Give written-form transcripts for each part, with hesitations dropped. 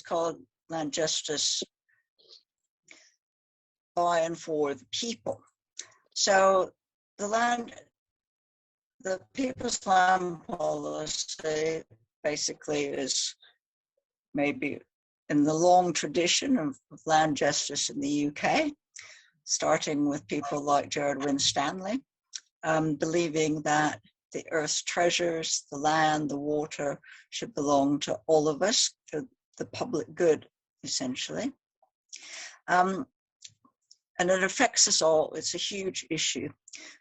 called land justice by and for the people. So the people's land policy basically is maybe in the long tradition of land justice in the UK, starting with people like Gerard Winstanley, believing that the earth's treasures, the land, the water, should belong to all of us for the public good, essentially. And it affects us all. It's a huge issue.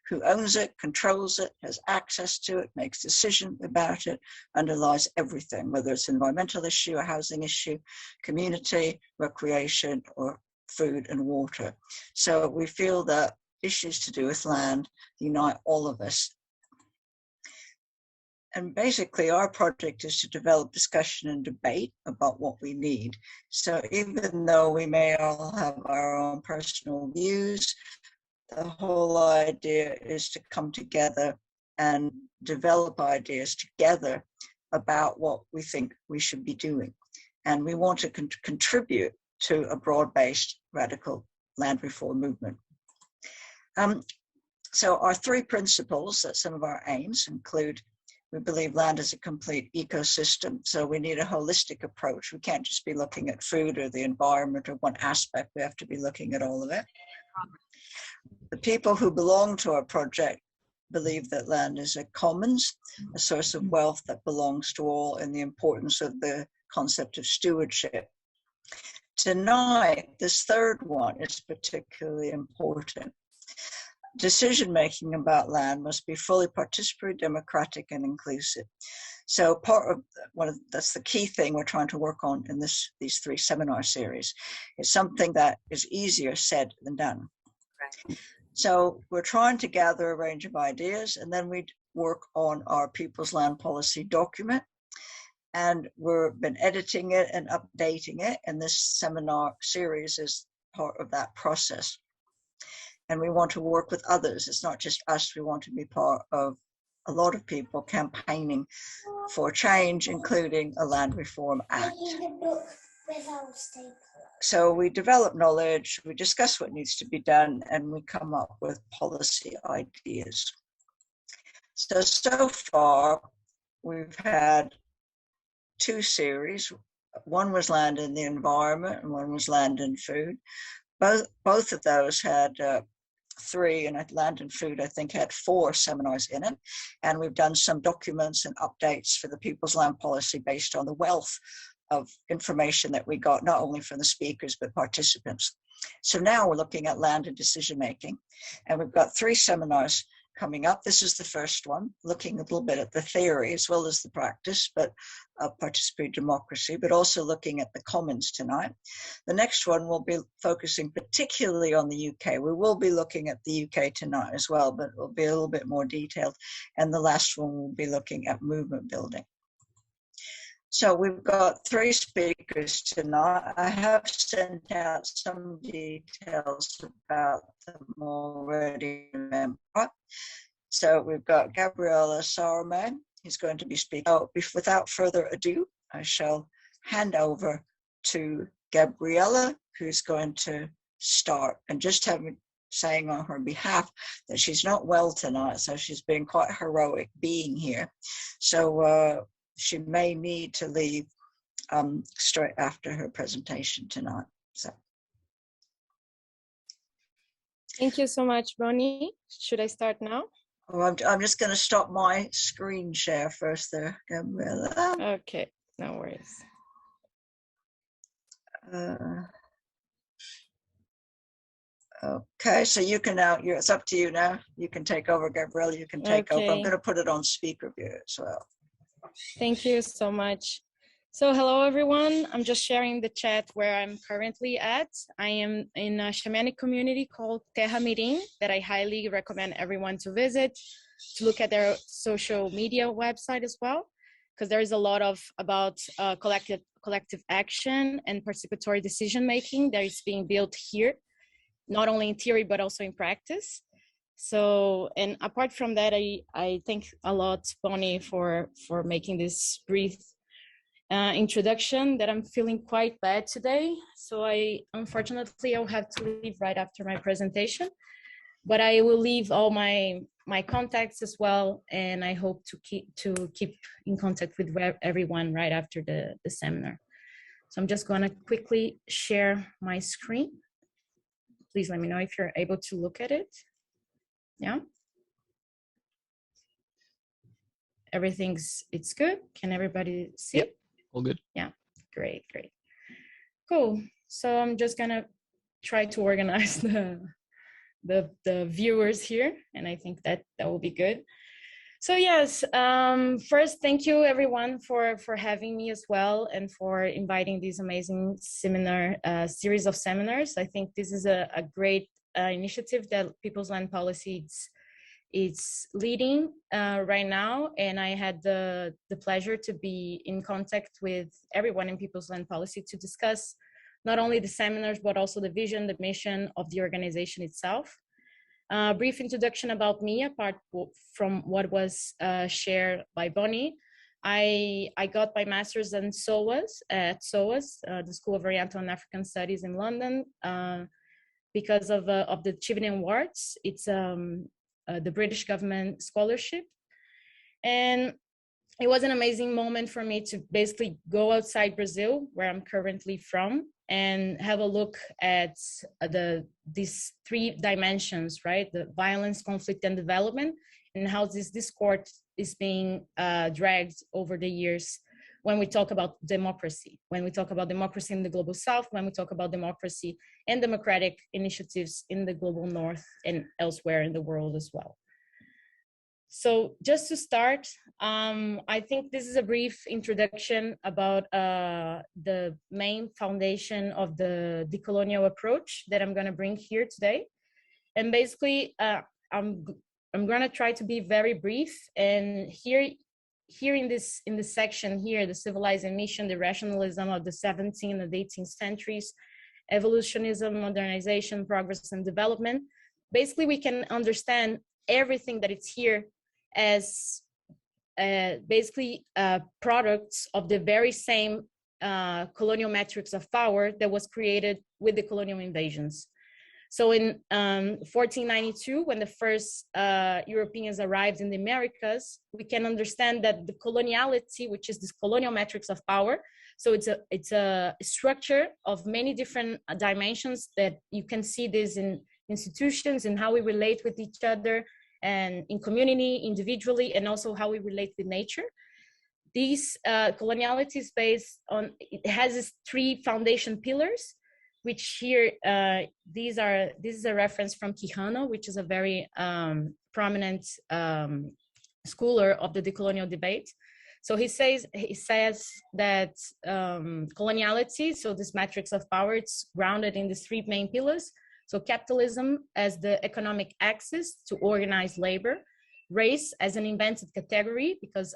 Who owns it, controls it, has access to it, makes decisions about it, underlies everything, whether it's an environmental issue, a housing issue, community, recreation, or food and water. So we feel that issues to do with land unite all of us. And basically our project is to develop discussion and debate about what we need. So even though we may all have our own personal views, the whole idea is to come together and develop ideas together about what we think we should be doing. And we want to contribute to a broad-based radical land reform movement. So our three principles, that some of our aims include, we believe land is a complete ecosystem, so we need a holistic approach. We can't just be looking at food or the environment or one aspect, we have to be looking at all of it. The people who belong to our project believe that land is a commons, a source of wealth that belongs to all, and the importance of the concept of stewardship. Tonight, this third one is particularly important. Decision-making about land must be fully participatory, democratic, and inclusive. So that's the key thing we're trying to work on in these three seminar series. It's something that is easier said than done. Right. So we're trying to gather a range of ideas, and then we work on our People's Land Policy document. And we've been editing it and updating it, and this seminar series is part of that process. And we want to work with others. It's not just us. We want to be part of a lot of people campaigning for change, including a Land Reform Act. So we develop knowledge, we discuss what needs to be done, and we come up with policy ideas. So far, we've had two series. One was land and the environment, and one was land and food. Both of those had three, and land and food, I think, had 4 seminars in it. And we've done some documents and updates for the People's Land Policy based on the wealth of information that we got, not only from the speakers, but participants. So now we're looking at land and decision making. And we've got 3 seminars coming up. This is the first one, looking a little bit at the theory as well as the practice, but participatory democracy, but also looking at the commons tonight. The next one will be focusing particularly on the UK. We will be looking at the UK tonight as well, but it will be a little bit more detailed. And the last one will be looking at movement building. So we've got 3 speakers tonight. I have sent out some details about them already. So we've got Gabriela Sarmet, who's going to be speaking. Oh, without further ado, I shall hand over to Gabriela, who's going to start. And just saying on her behalf that she's not well tonight, so she's been quite heroic being here. So she may need to leave straight after her presentation tonight. So. Thank you so much, Bonnie. Should I start now? Oh, I'm just going to stop my screen share first there, Gabriela. Okay, no worries. Okay, so you can now, it's up to you now. You can take over, Gabriela, you can take over. I'm going to put it on speaker view as well. Thank you so much. So hello, everyone. I'm just sharing the chat where I'm currently at. I am in a shamanic community called Terra Mirim that I highly recommend everyone to visit, to look at their social media website as well, because there is a lot about collective action and participatory decision-making that is being built here, not only in theory, but also in practice. So, and apart from that, I thank a lot, Bonnie, for making this brief introduction that I'm feeling quite bad today. So unfortunately, I'll have to leave right after my presentation, but I will leave all my contacts as well. And I hope to keep in contact with everyone right after the seminar. So I'm just gonna quickly share my screen. Please let me know if you're able to look at it. Yeah. It's good. Can everybody see? Yep, all good. Yeah, great. Cool. So I'm just gonna try to organize the viewers here, and I think that will be good. So yes, first, thank you everyone for having me as well, and for inviting this amazing seminar, series of seminars. I think this is a great initiative that People's Land Policy it's leading right now, and I had the pleasure to be in contact with everyone in People's Land Policy to discuss not only the seminars, but also the vision, the mission of the organization itself. Brief introduction about me, apart from what was shared by Bonnie. I got my master's in SOAS at SOAS, the School of Oriental and African Studies in London, because of the Chevening Awards. It's the British government scholarship. And it was an amazing moment for me to basically go outside Brazil, where I'm currently from, and have a look at these three dimensions, right? The violence, conflict, and development, and how this discord is being dragged over the years when we talk about democracy, when we talk about democracy in the global south, when we talk about democracy and democratic initiatives in the global north and elsewhere in the world as well. So just to start, I think this is a brief introduction about the main foundation of the decolonial approach that I'm gonna bring here today. And basically, I'm gonna try to be very brief, and here in this section here, the civilizing mission, the rationalism of the 17th and 18th centuries, evolutionism, modernization, progress, and development. Basically, we can understand everything that it's here as basically products of the very same colonial metrics of power that was created with the colonial invasions. So in 1492, when the first Europeans arrived in the Americas, we can understand that the coloniality, which is this colonial metrics of power, so it's a structure of many different dimensions that you can see this in institutions and how we relate with each other, and in community, individually, and also how we relate with nature. These coloniality is based on, it has these three foundation pillars, which here, this is a reference from Quijano, which is a very prominent scholar of the decolonial debate. So he says that coloniality, so this matrix of power, it's grounded in these three main pillars. So capitalism as the economic axis to organize labor, race as an invented category, because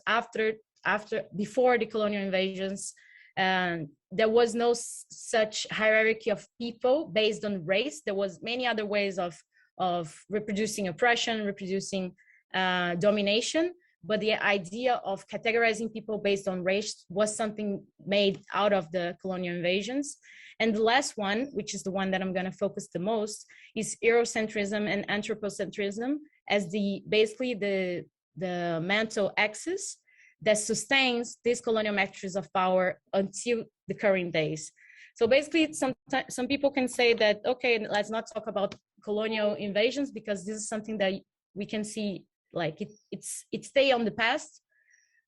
before the colonial invasions, there was no such hierarchy of people based on race. There was many other ways of reproducing oppression, reproducing domination, but the idea of categorizing people based on race was something made out of the colonial invasions. And the last one, which is the one that I'm going to focus the most, is Eurocentrism and anthropocentrism as basically the mental axis that sustains these colonial metrics of power until the current days. So basically, some people can say that, okay, let's not talk about colonial invasions because this is something that we can see, like it stay on the past.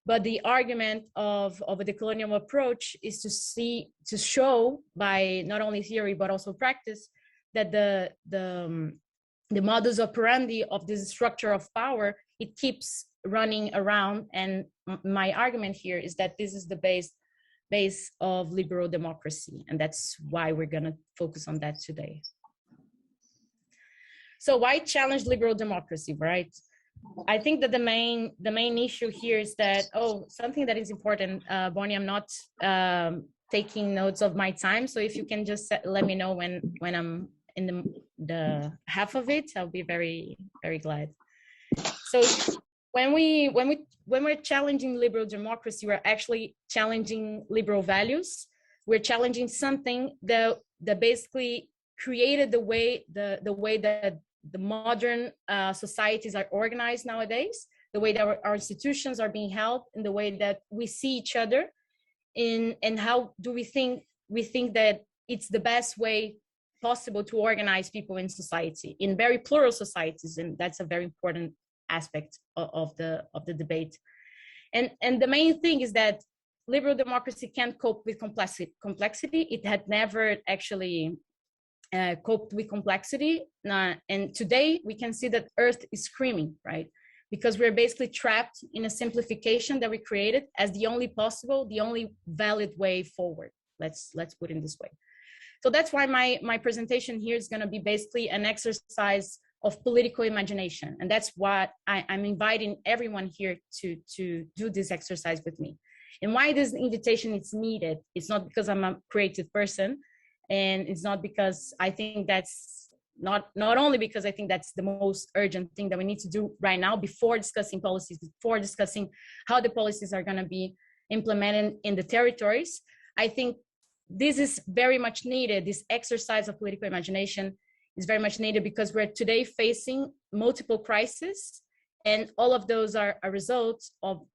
But the argument of a decolonial approach is to show by not only theory but also practice that the modus operandi of this structure of power, it keeps running around. And my argument here is that this is the base of liberal democracy, and that's why we're going to focus on that today. So why challenge liberal democracy, right? I think that the main issue here is that, something that is important, Bonnie, I'm not taking notes of my time, so if you can just let me know when I'm in the half of it, I'll be very, very glad. So when we're challenging liberal democracy, we're actually challenging liberal values. We're challenging something that basically created the way that the modern societies are organized nowadays, the way that our institutions are being held, and the way that we see each other, and how do we think that it's the best way possible to organize people in society, in very plural societies, and that's a very important aspect of the debate. And the main thing is that liberal democracy can't cope with complexity. It had never actually coped with complexity. And today we can see that Earth is screaming, right? Because we're basically trapped in a simplification that we created as the only possible, the only valid way forward. Let's put it this way. So that's why my presentation here is going to be basically an exercise of political imagination. And that's what I'm inviting everyone here to do this exercise with me. And why this invitation is needed, it's not because I'm a creative person, and it's not because I think that's not only because I think that's the most urgent thing that we need to do right now before discussing policies, before discussing how the policies are going to be implemented in the territories. I think this is very much needed. This exercise of political imagination is very much needed because we're today facing multiple crises, and all of those are a result of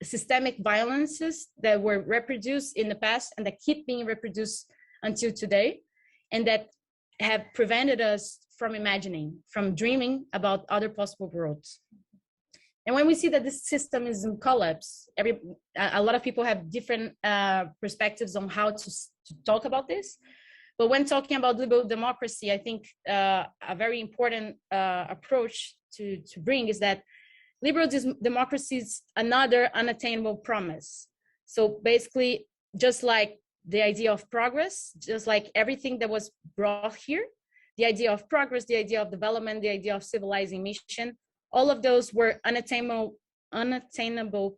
systemic violences that were reproduced in the past and that keep being reproduced until today, and that have prevented us from imagining, from dreaming about other possible worlds. And when we see that this system is in collapse, a lot of people have different perspectives on how to talk about this. But when talking about liberal democracy, I think a very important approach to bring is that liberal democracy is another unattainable promise. So basically, just like the idea of progress, just like everything that was brought here, the idea of progress, the idea of development, the idea of civilizing mission, all of those were unattainable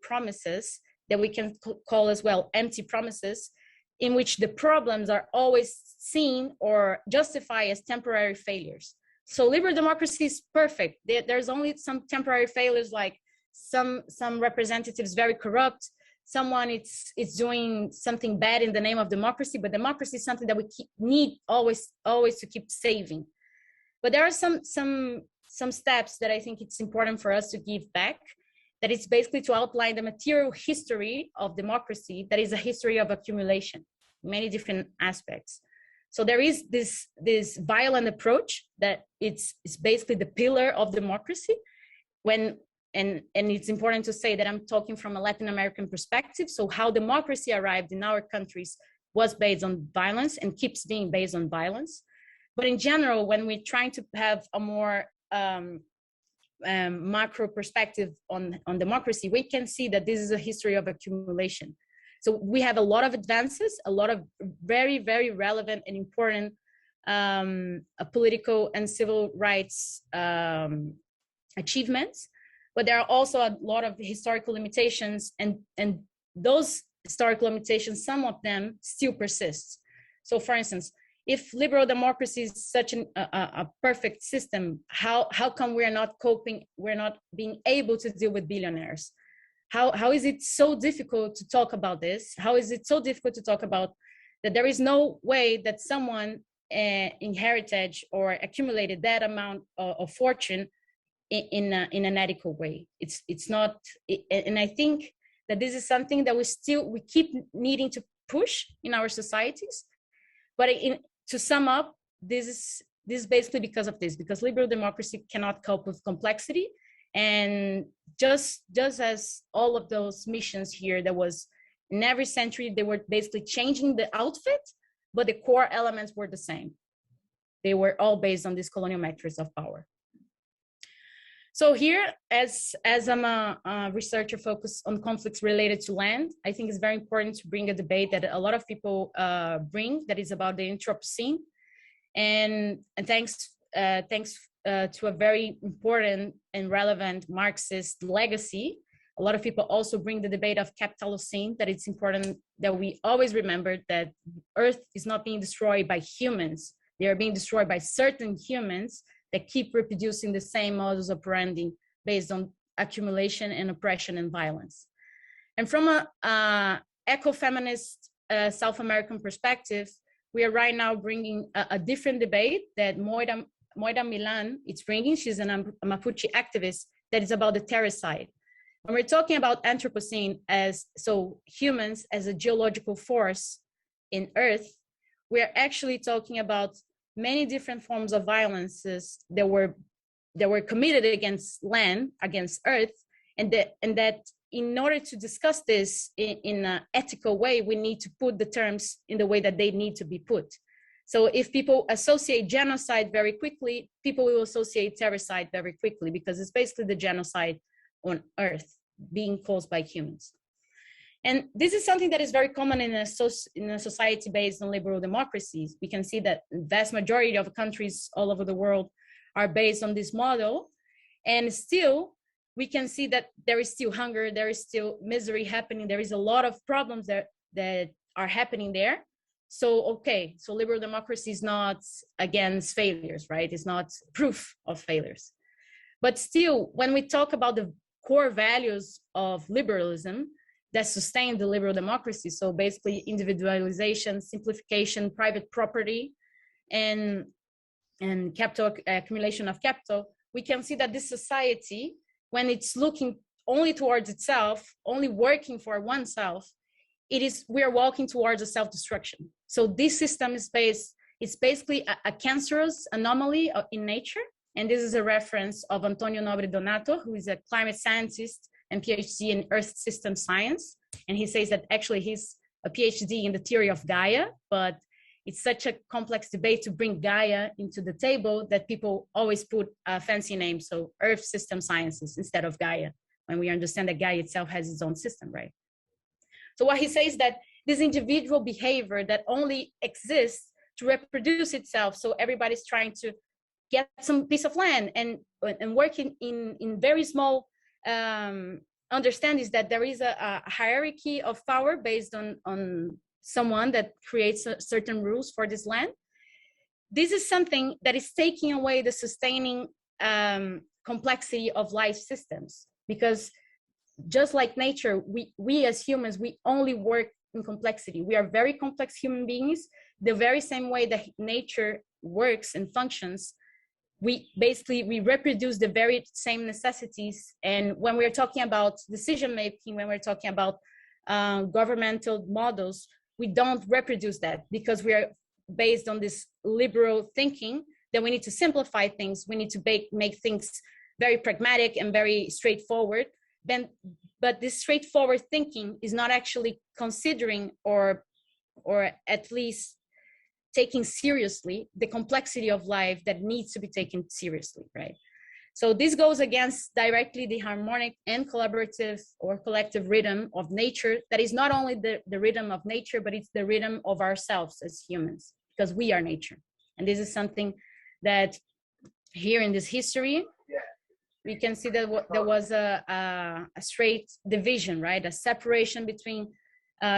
promises that we can call as well empty promises, in which the problems are always seen or justified as temporary failures. So liberal democracy is perfect. There's only some temporary failures, like some representatives very corrupt, someone it's doing something bad in the name of democracy, but democracy is something that we need always to keep saving. But there are some steps that I think it's important for us to give back, that it's basically to outline the material history of democracy, that is a history of accumulation, many different aspects. So there is this violent approach that it's basically the pillar of democracy. And it's important to say that I'm talking from a Latin American perspective. So how democracy arrived in our countries was based on violence and keeps being based on violence. But in general, when we're trying to have a more macro perspective on democracy, we can see that this is a history of accumulation. So we have a lot of advances, a lot of very, very relevant and important political and civil rights achievements, but there are also a lot of historical limitations, and those historical limitations, some of them still persist. So for instance, if liberal democracy is such a perfect system, how come we're not coping, we're not being able to deal with billionaires? How is it so difficult to talk about this? How is it so difficult to talk about that there is no way that someone inherited or accumulated that amount of fortune in an ethical way? It's not, and I think that this is something that we keep needing to push in our societies. But to sum up, this is basically because of this, because liberal democracy cannot cope with complexity. And just as all of those missions here, that was in every century, they were basically changing the outfit, but the core elements were the same. They were all based on this colonial metrics of power. So here, as I'm a researcher focused on conflicts related to land, I think it's very important to bring a debate that a lot of people bring, that is about the Anthropocene. And thanks to a very important and relevant Marxist legacy, a lot of people also bring the debate of Capitalocene, that it's important that we always remember that Earth is not being destroyed by humans. They are being destroyed by certain humans that keep reproducing the same modus operandi based on accumulation and oppression and violence. And from a eco-feminist South American perspective, we are right now bringing a different debate that Moira Milan is bringing. She's a Mapuche activist that is about the terracide. When we're talking about Anthropocene as, so humans as a geological force in Earth, we're actually talking about many different forms of violences that were committed against land, against Earth, and that in order to discuss this in an ethical way, we need to put the terms in the way that they need to be put. So if people associate genocide very quickly, people will associate terroricide very quickly, because it's basically the genocide on Earth being caused by humans. And this is something that is very common in a society based on liberal democracies. We can see that the vast majority of countries all over the world are based on this model. And still, we can see that there is still hunger, there is still misery happening. There is a lot of problems that are happening there. So, okay, so liberal democracy is not against failures, right? It's not proof of failures. But still, when we talk about the core values of liberalism that sustain the liberal democracy, so basically individualization, simplification, private property, and capital accumulation of capital, we can see that this society, when it's looking only towards itself, only working for oneself, we are walking towards a self-destruction. So this system is basically a cancerous anomaly in nature. And this is a reference of Antonio Nobre Donato, who is a climate scientist and PhD in Earth system science. And he says that actually he's a PhD in the theory of Gaia, but it's such a complex debate to bring Gaia into the table that people always put a fancy name, so Earth system sciences instead of Gaia, when we understand that Gaia itself has its own system, right? So what he says that this individual behavior that only exists to reproduce itself, so everybody's trying to get some piece of land and working in very small understandings that there is a hierarchy of power based on someone that creates certain rules for this land. This is something that is taking away the sustaining complexity of life systems, because just like nature, we as humans, we only work in complexity. We are very complex human beings. The very same way that nature works and functions, we reproduce the very same necessities. And when we're talking about decision making, when we're talking about governmental models, we don't reproduce that, because we are based on this liberal thinking that we need to simplify things. We need to make things very pragmatic and very straightforward. But this straightforward thinking is not actually considering or at least taking seriously the complexity of life that needs to be taken seriously, right? So this goes against directly the harmonic and collaborative or collective rhythm of nature. That is not only the rhythm of nature, but it's the rhythm of ourselves as humans, because we are nature. And this is something that here in this history, we can see that there was a straight division, right? A separation between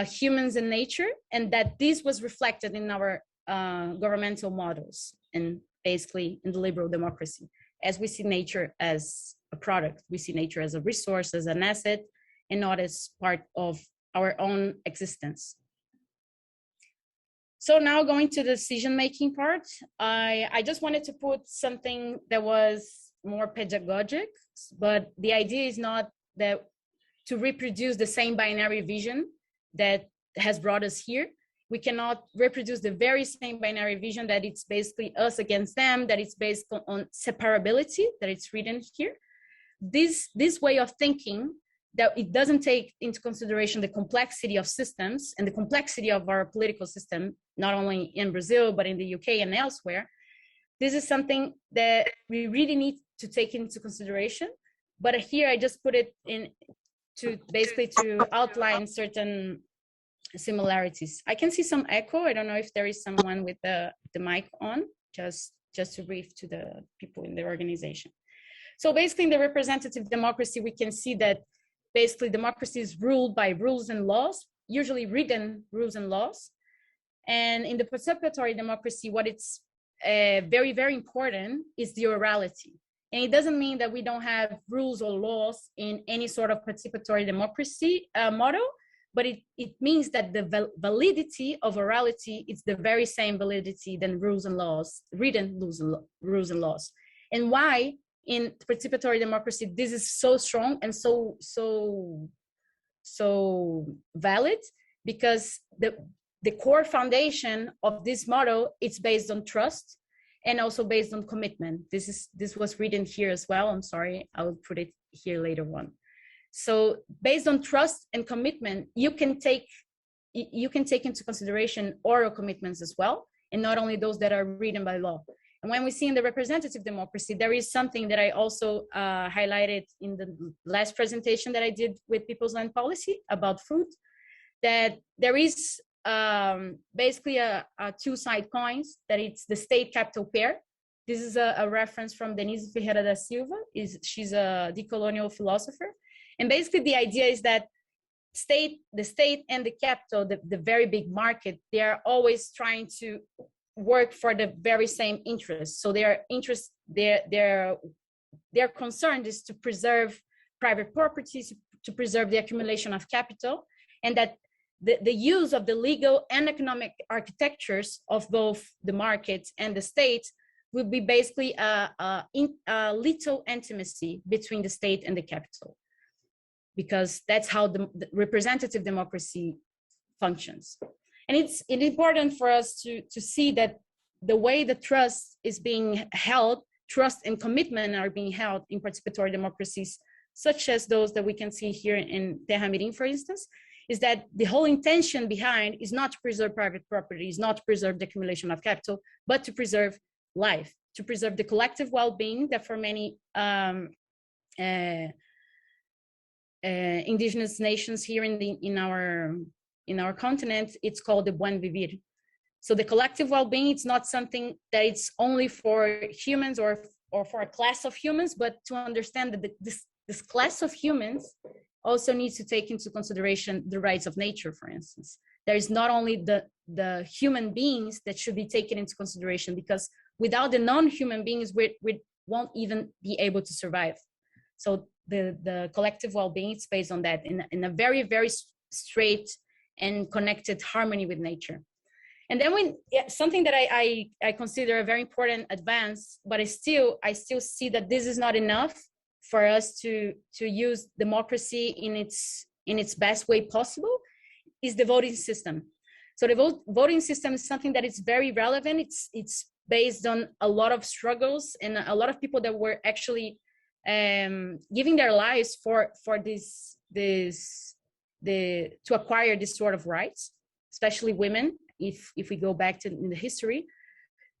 humans and nature, and that this was reflected in our governmental models and basically in the liberal democracy. As we see nature as a product, we see nature as a resource, as an asset, and not as part of our own existence. So now going to the decision-making part, I just wanted to put something that was more pedagogic, but the idea is not that to reproduce the same binary vision that has brought us here. We cannot reproduce the very same binary vision that it's basically us against them, that it's based on separability, that it's written here. This way of thinking, that it doesn't take into consideration the complexity of systems and the complexity of our political system, not only in Brazil, but in the UK and elsewhere. This is something that we really need to take into consideration. But here I just put it in to basically to outline certain similarities. I can see some echo. I don't know if there is someone with the mic on, just to brief to the people in the organization. So basically in the representative democracy, we can see that basically democracy is ruled by rules and laws, usually written rules and laws. And in the participatory democracy, what it's very, very important is the orality. And it doesn't mean that we don't have rules or laws in any sort of participatory democracy model, but it means that the validity of orality is the very same validity than rules and laws, written rules and laws. And why in participatory democracy this is so strong and so valid? Because the core foundation of this model, it's based on trust and also based on commitment. This was written here as well. I'm sorry, I will put it here later on. So based on trust and commitment, you can take into consideration oral commitments as well, and not only those that are written by law. And when we see in the representative democracy, there is something that I also highlighted in the last presentation that I did with People's Land Policy about food, that there is basically a two-side coins, that it's the state capital pair. This is a reference from Denise Ferreira da Silva. She's a decolonial philosopher. And basically the idea is that the state and the capital, the very big market, they are always trying to work for the very same interest. So their concern is to preserve private properties, to preserve the accumulation of capital, and that the use of the legal and economic architectures of both the markets and the state will be basically a little intimacy between the state and the capital, because that's how the representative democracy functions. And it's important for us to see that the way the trust is being held, trust and commitment are being held in participatory democracies, such as those that we can see here in Terra Mirim, for instance, is that the whole intention behind is not to preserve private property, is not to preserve the accumulation of capital, but to preserve life, to preserve the collective well-being that for many indigenous nations here in our continent, it's called the buen vivir. So the collective well-being, it's not something that it's only for humans or for a class of humans, but to understand that this class of humans also needs to take into consideration the rights of nature, for instance. There is not only the human beings that should be taken into consideration, because without the non-human beings, we won't even be able to survive. So the collective well-being is based on that in a very, very straight and connected harmony with nature. And then something that I consider a very important advance, but I still see that this is not enough for us to use democracy in its best way possible, is the voting system. So the voting system is something that is very relevant. It's based on a lot of struggles and a lot of people that were actually giving their lives for to acquire this sort of rights, especially women, if we go back to in the history.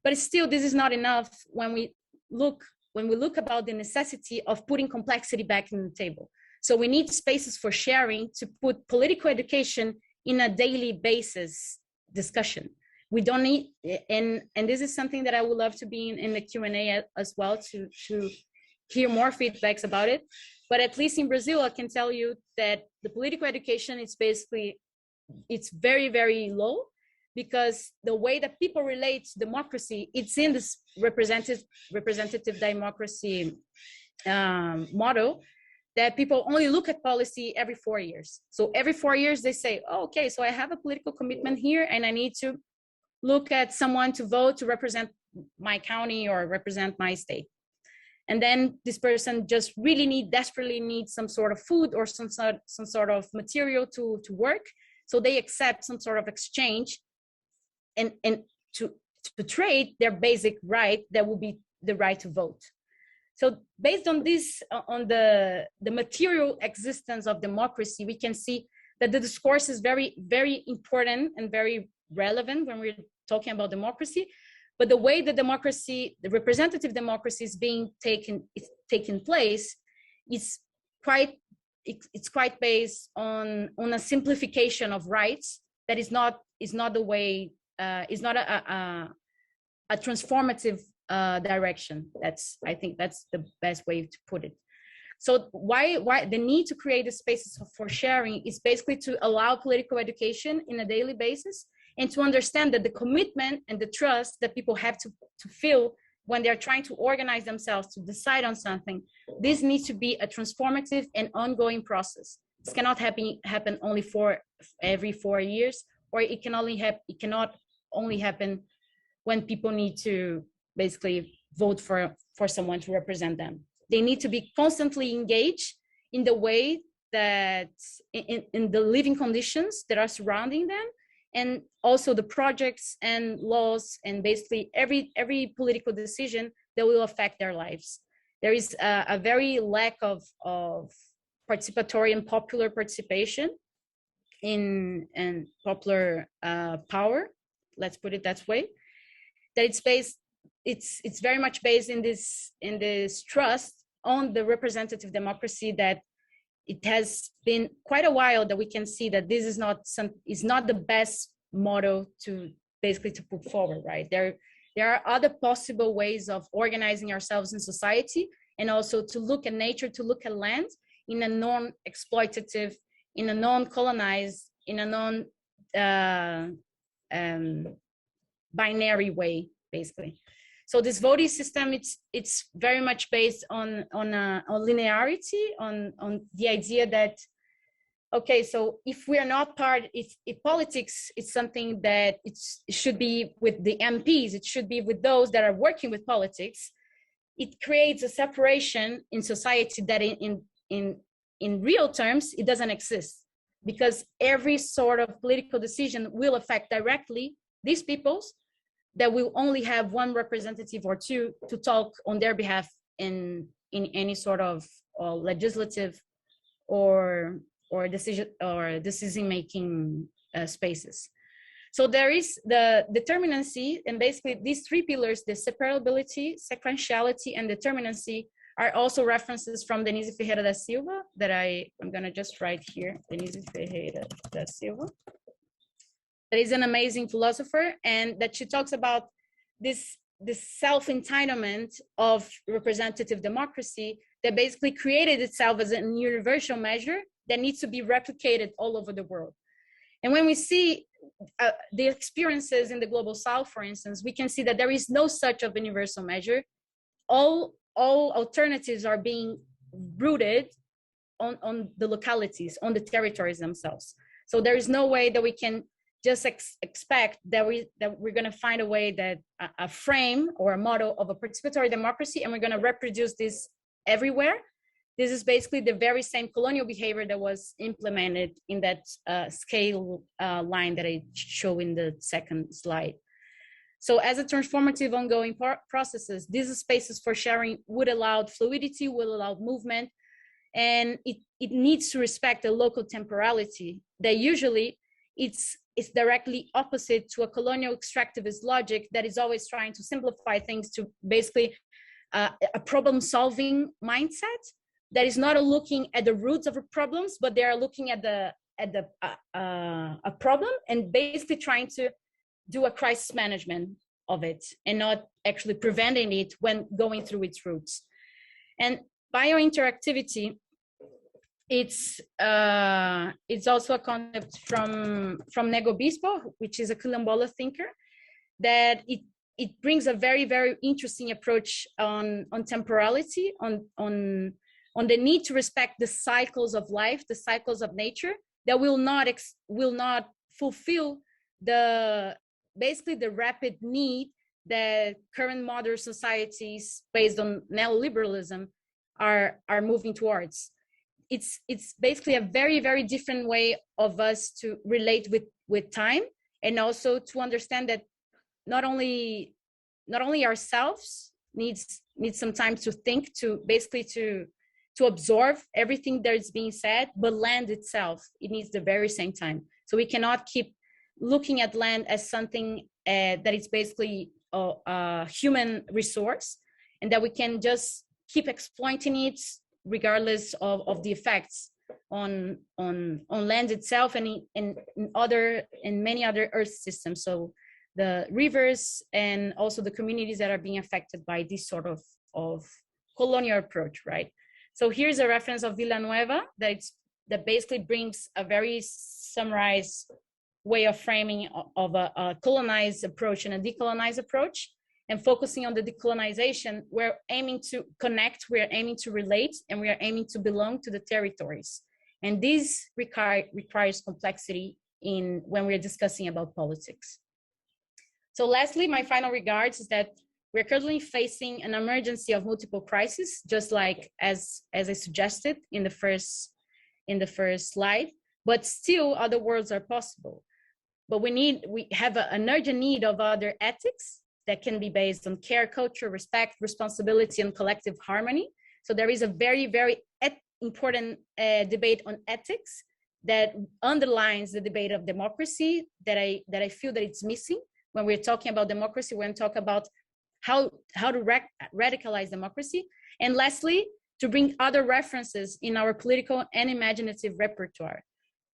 But still, this is not enough when we look about the necessity of putting complexity back in the table. So we need spaces for sharing to put political education in a daily basis discussion. We don't need, and this is something that I would love to be in the Q&A as well, to hear more feedbacks about it. But at least in Brazil, I can tell you that the political education is basically, it's very, very low, because the way that people relate to democracy, it's in this representative democracy model, that people only look at policy every 4 years. So every 4 years they say, oh, okay, so I have a political commitment here and I need to look at someone to vote to represent my county or represent my state. And then this person just really desperately needs some sort of food or some sort of material to work. So they accept some sort of exchange and to trade their basic right, that will be the right to vote. So based on this, on the material existence of democracy, we can see that the discourse is very, very important and very relevant when we're talking about democracy. But the way the democracy, the representative democracy is taking place, it's quite based on a simplification of rights that is not the way, is not a transformative direction. I think that's the best way to put it. So why the need to create the spaces for sharing is basically to allow political education in a daily basis, and to understand that the commitment and the trust that people have to feel when they're trying to organize themselves to decide on something, this needs to be a transformative and ongoing process. This cannot happen only for every 4 years, or it cannot only happen when people need to basically vote for someone to represent them. They need to be constantly engaged in the way that in the living conditions that are surrounding them, and also the projects and laws and basically every political decision that will affect their lives. There is a very lack of participatory and popular participation in popular power, let's put it that way, that it's very much based in this trust on the representative democracy, that it has been quite a while that we can see that this is not the best model to basically to put forward, right? There are other possible ways of organizing ourselves in society, and also to look at nature, to look at land in a non-exploitative, in a non-colonized, in a non-binary way, basically. So this voting system, it's very much based on linearity, on the idea that, okay, so if we are not part, if politics is something that it should be with the MPs, it should be with those that are working with politics, it creates a separation in society that in real terms, it doesn't exist, because every sort of political decision will affect directly these peoples that will only have one representative or two to talk on their behalf in any sort of legislative or decision making spaces. So there is the determinacy, and basically these three pillars, the separability, sequentiality, and determinacy, are also references from Denise Ferreira da Silva that I'm going to just write here, Denise Ferreira da Silva. That is an amazing philosopher, and that she talks about this self-entitlement of representative democracy that basically created itself as a universal measure that needs to be replicated all over the world. And when we see the experiences in the global south, for instance, we can see that there is no such of universal measure. All alternatives are being rooted on the localities, on the territories themselves. So there is no way that we can just expect that we're going to find a way that a frame or a model of a participatory democracy, and we're going to reproduce this everywhere. This is basically the very same colonial behavior that was implemented in that scale line that I show in the second slide. So as a transformative ongoing processes, these spaces for sharing would allow fluidity, will allow movement, and it needs to respect the local temporality that usually it's directly opposite to a colonial extractivist logic that is always trying to simplify things to basically a problem-solving mindset that is not looking at the roots of the problems, but they are looking at a problem and basically trying to do a crisis management of it and not actually preventing it when going through its roots. And biointeractivity, it's also a concept from Nego Bispo, which is a Quilombola thinker, that it brings a very, very interesting approach on temporality, on the need to respect the cycles of life, the cycles of nature, that will not fulfill basically the rapid need that current modern societies based on neoliberalism are moving towards. It's basically a very, very different way of us to relate with time, and also to understand that not only ourselves needs some time to think, to basically to absorb everything that is being said, but land itself, it needs the very same time. So we cannot keep looking at land as something that is basically a human resource, and that we can just keep exploiting it regardless of the effects on land itself and in many other earth systems. So the rivers and also the communities that are being affected by this sort of colonial approach, right? So here's a reference of Villanueva that basically brings a very summarized way of framing of a colonized approach and a decolonized approach. And focusing on the decolonization, we're aiming to connect, we're aiming to relate, and we are aiming to belong to the territories. And this requires complexity when we're discussing about politics. So lastly, my final regards is that we're currently facing an emergency of multiple crises, just like as I suggested in the first slide, but still other worlds are possible. But we have an urgent need of other ethics that can be based on care, culture, respect, responsibility, and collective harmony. So there is a very, very important debate on ethics that underlines the debate of democracy that I feel that it's missing. When we're talking about democracy, we're going to talk about how to radicalize democracy. And lastly, to bring other references in our political and imaginative repertoire.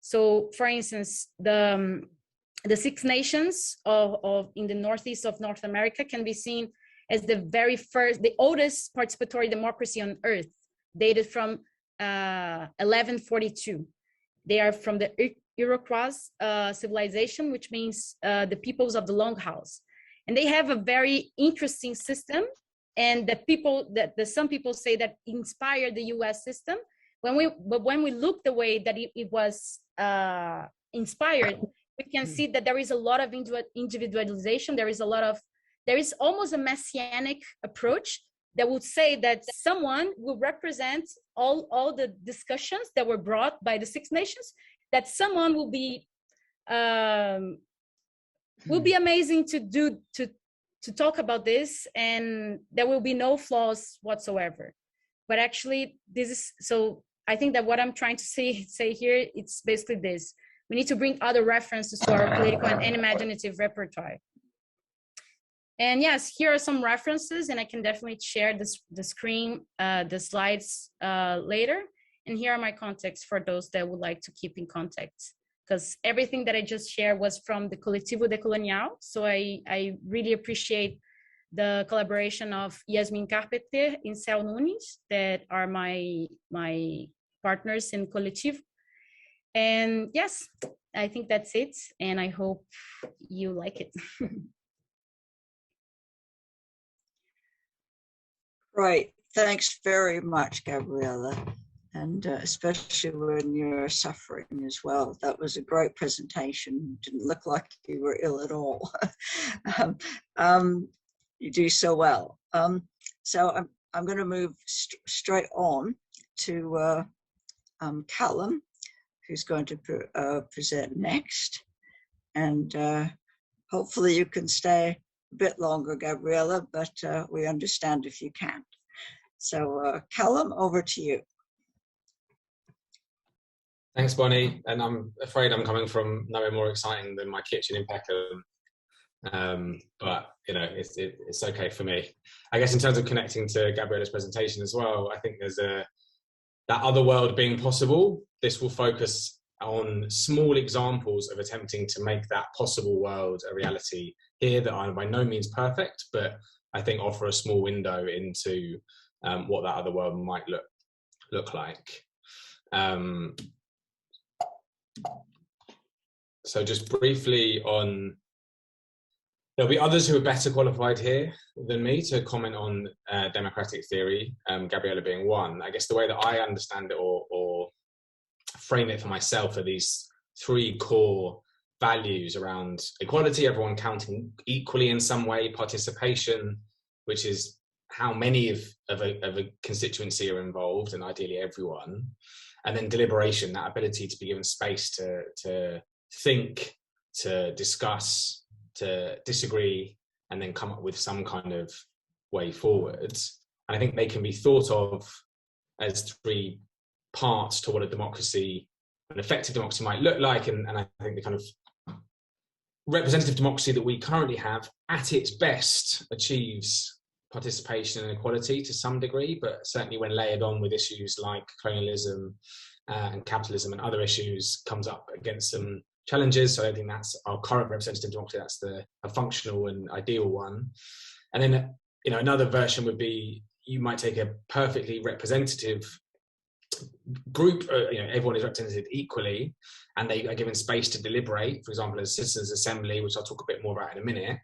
So for instance, the Six Nations in the Northeast of North America can be seen as the oldest participatory democracy on earth, dated from 1142. They are from the Iroquois civilization, which means the peoples of the Longhouse. And they have a very interesting system, and some people say that inspired the US system. But when we look the way that it was inspired, we can see that there is a lot of individualization. There is almost a messianic approach that would say that someone will represent all the discussions that were brought by the Six Nations, that someone will be amazing to talk about this, and there will be no flaws whatsoever. But actually, so I think that what I'm trying to say here, it's basically this. We need to bring other references to our political and imaginative repertoire. And yes, here are some references, and I can definitely share the screen, the slides later. And here are my contacts for those that would like to keep in contact, because everything that I just shared was from the Coletivo Decolonial. So I really appreciate the collaboration of Yasmin Carpenter and Cel Nunes, that are my partners in Coletivo. And yes, I think that's it. And I hope you like it. Right. Thanks very much, Gabriela. And especially when you're suffering as well. That was a great presentation. Didn't look like you were ill at all. You do so well. So I'm going to move straight on to Calum, who's going to present next. And hopefully you can stay a bit longer, Gabriela, but we understand if you can't. So Calum, over to you. Thanks, Bonnie. And I'm afraid I'm coming from nowhere more exciting than my kitchen in Peckham. But you know, it's okay for me. I guess in terms of connecting to Gabriela's presentation as well, I think there's that other world being possible. This will focus on small examples of attempting to make that possible world a reality here that are by no means perfect, but I think offer a small window into what that other world might look like. So just briefly there'll be others who are better qualified here than me to comment on democratic theory, Gabriela being one. I guess the way that I understand it or frame it for myself are these three core values around equality, everyone counting equally in some way, participation, which is how many of a constituency are involved, and ideally everyone, and then deliberation, that ability to be given space to think, to discuss, to disagree, and then come up with some kind of way forward. And I think they can be thought of as three parts to what a democracy, an effective democracy might look like. And I think the kind of representative democracy that we currently have at its best achieves participation and equality to some degree, but certainly when layered on with issues like colonialism and capitalism and other issues, comes up against some challenges. So I don't think that's our current representative democracy. That's a functional and ideal one. And then, you know, another version would be, you might take a perfectly representative group, everyone is represented equally, and they are given space to deliberate, for example, as a citizens' assembly, which I'll talk a bit more about in a minute.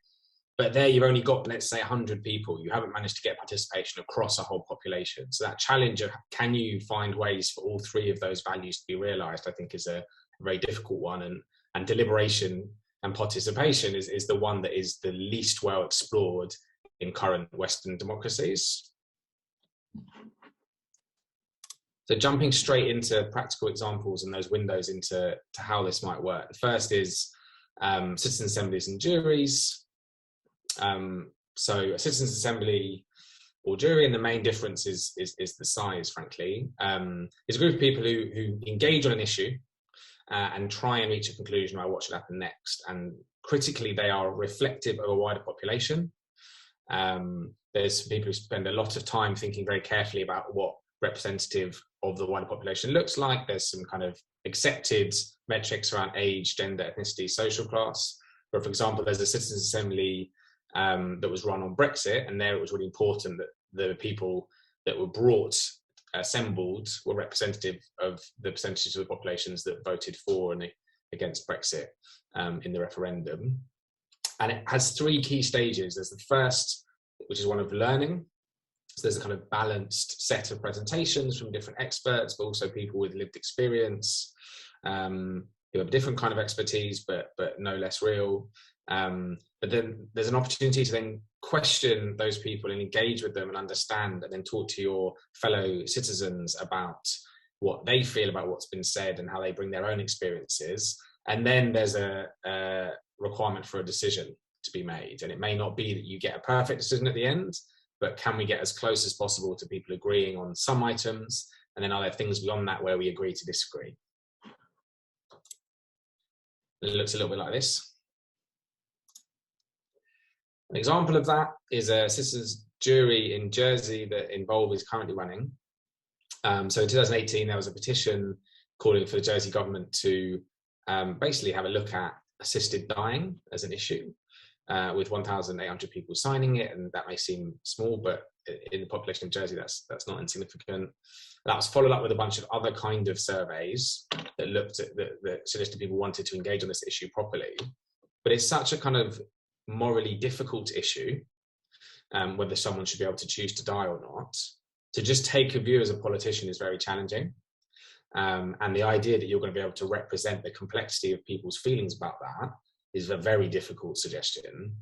But there you've only got, let's say, 100 people. You haven't managed to get participation across a whole population. So that challenge of can you find ways for all three of those values to be realised, I think is a very difficult one. And deliberation and participation is the one that is the least well explored in current Western democracies. So jumping straight into practical examples and those windows into how this might work. The first is citizen assemblies and juries. So a citizens assembly or jury, and the main difference is the size, frankly. It's a group of people who engage on an issue and try and reach a conclusion about what should happen next. And critically, they are reflective of a wider population. There's people who spend a lot of time thinking very carefully about what representative of the wider population looks like. There's some kind of accepted metrics around age, gender, ethnicity, social class. But for example, there's a citizens assembly that was run on Brexit, and there it was really important that the people that were assembled were representative of the percentages of the populations that voted for and against Brexit in the referendum. And it has three key stages. There's the first, which is one of learning. So there's a kind of balanced set of presentations from different experts, but also people with lived experience, who have different kind of expertise, but no less real. But then there's an opportunity to then question those people and engage with them and understand, and then talk to your fellow citizens about what they feel about what's been said and how they bring their own experiences. And then there's a requirement for a decision to be made. And it may not be that you get a perfect decision at the end, but can we get as close as possible to people agreeing on some items? And then are there things beyond that where we agree to disagree? It looks a little bit like this. An example of that is a citizens jury in Jersey that Involve is currently running. So in 2018, there was a petition calling for the Jersey government to basically have a look at assisted dying as an issue, with 1,800 people signing it, and that may seem small, but in the population of Jersey, that's not insignificant. That was followed up with a bunch of other kind of surveys that looked at that suggested people wanted to engage on this issue properly. But it's such a kind of morally difficult issue, whether someone should be able to choose to die or not. To just take a view as a politician is very challenging. And the idea that you're going to be able to represent the complexity of people's feelings about that is a very difficult suggestion.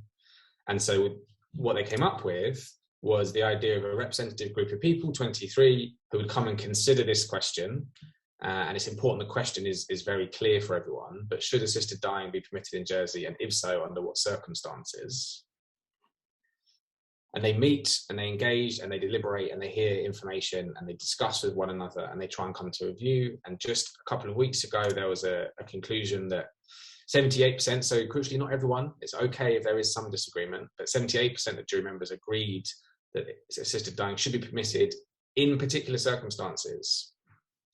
And so what they came up with was the idea of a representative group of people, 23, who would come and consider this question. And it's important the question is very clear for everyone, but should assisted dying be permitted in Jersey, and if so, under what circumstances? And they meet and they engage and they deliberate and they hear information and they discuss with one another and they try and come to a view. And just a couple of weeks ago, there was a conclusion that 78%, so crucially not everyone, it's okay if there is some disagreement, but 78% of jury members agreed that assisted dying should be permitted in particular circumstances: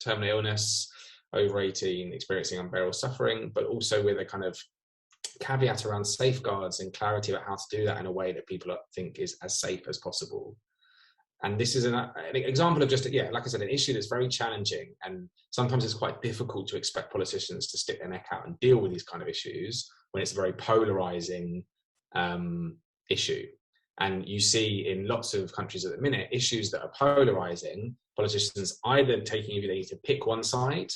terminal illness, over 18, experiencing unbearable suffering, but also with a kind of caveat around safeguards and clarity about how to do that in a way that people think is as safe as possible. And this is an example of just, like I said, an issue that's very challenging, and sometimes it's quite difficult to expect politicians to stick their neck out and deal with these kind of issues when it's a very polarizing issue. And you see in lots of countries at the minute, issues that are polarizing, politicians either taking a view they need to pick one side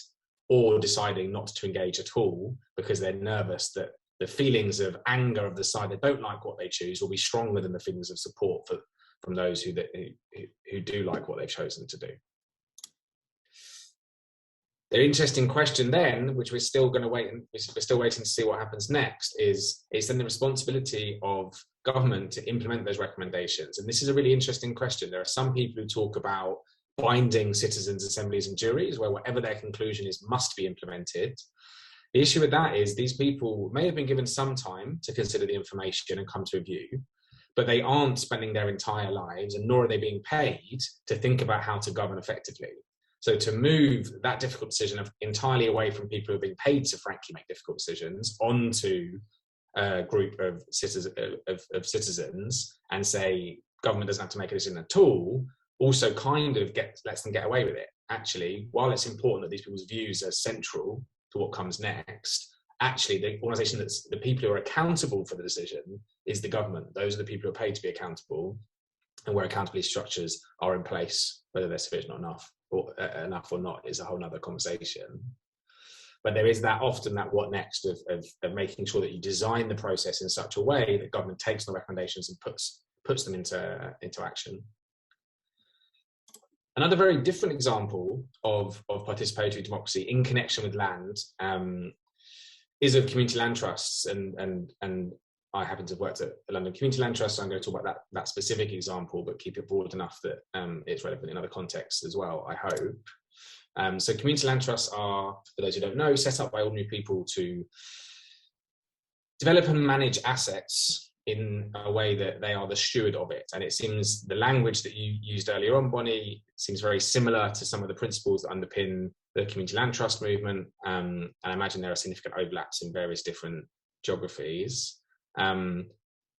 or deciding not to engage at all because they're nervous that the feelings of anger of the side that don't like what they choose will be stronger than the feelings of support from those who do like what they've chosen to do. The interesting question then, which we're still waiting to see what happens next, is then the responsibility of government to implement those recommendations. And this is a really interesting question. There are some people who talk about binding citizens' assemblies and juries, where whatever their conclusion is must be implemented. The issue with that is these people may have been given some time to consider the information and come to a view, but they aren't spending their entire lives, and nor are they being paid to think about how to govern effectively. So to move that difficult decision entirely away from people who are being paid to frankly make difficult decisions onto a group of citizens and say government doesn't have to make a decision at all, also kind of lets them get away with it. actually, while it's important that these people's views are central to what comes next, actually the organisation that's the people who are accountable for the decision is the government. Those are the people who are paid to be accountable, and where accountability structures are in place, whether they're sufficient or enough or not is a whole nother conversation. But there is that often that what next of making sure that you design the process in such a way that government takes the recommendations and puts them into action. Another very different example of participatory democracy in connection with land is of community land trusts, and I happen to have worked at the London Community Land Trust, so I'm going to talk about that specific example, but keep it broad enough that it's relevant in other contexts as well, I hope. So community land trusts are, for those who don't know, set up by ordinary people to develop and manage assets in a way that they are the steward of it. And it seems the language that you used earlier on, Bonnie, seems very similar to some of the principles that underpin the community land trust movement. And I imagine there are significant overlaps in various different geographies. In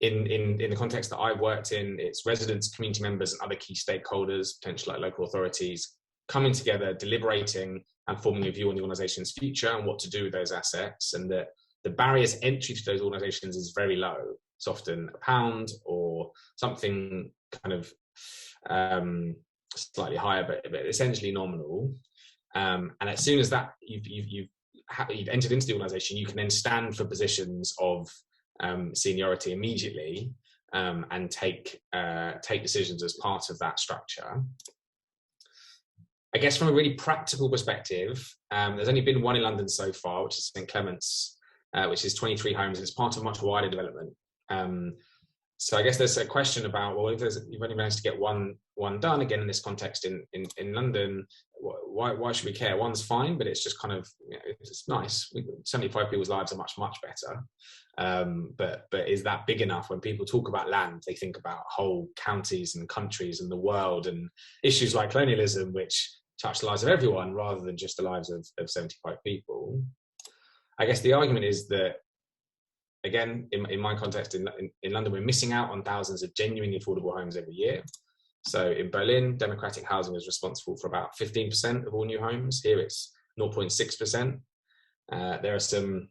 the context that I've worked in, it's residents, community members, and other key stakeholders, potentially like local authorities, coming together, deliberating and forming a view on the organisation's future and what to do with those assets, and that the barriers to entry to those organisations is very low. It's often £1 or something kind of slightly higher, but essentially nominal. And as soon as that you've entered into the organisation, you can then stand for positions of seniority immediately and take decisions as part of that structure. I guess from a really practical perspective, there's only been one in London so far, which is St Clement's, which is 23 homes, and it's part of a much wider development. So I guess there's a question about, well, if you've only managed to get one done, again in this context in London, why should we care? One's fine, but it's just kind of, you know, it's nice. 75 people's lives are much better. But is that big enough? When people talk about land, they think about whole counties and countries and the world and issues like colonialism, which touch the lives of everyone rather than just the lives of 75 people. I guess the argument is that, again, in my context in London, we're missing out on thousands of genuinely affordable homes every year. So in Berlin, democratic housing is responsible for about 15% of all new homes. Here it's 0.6%. There are some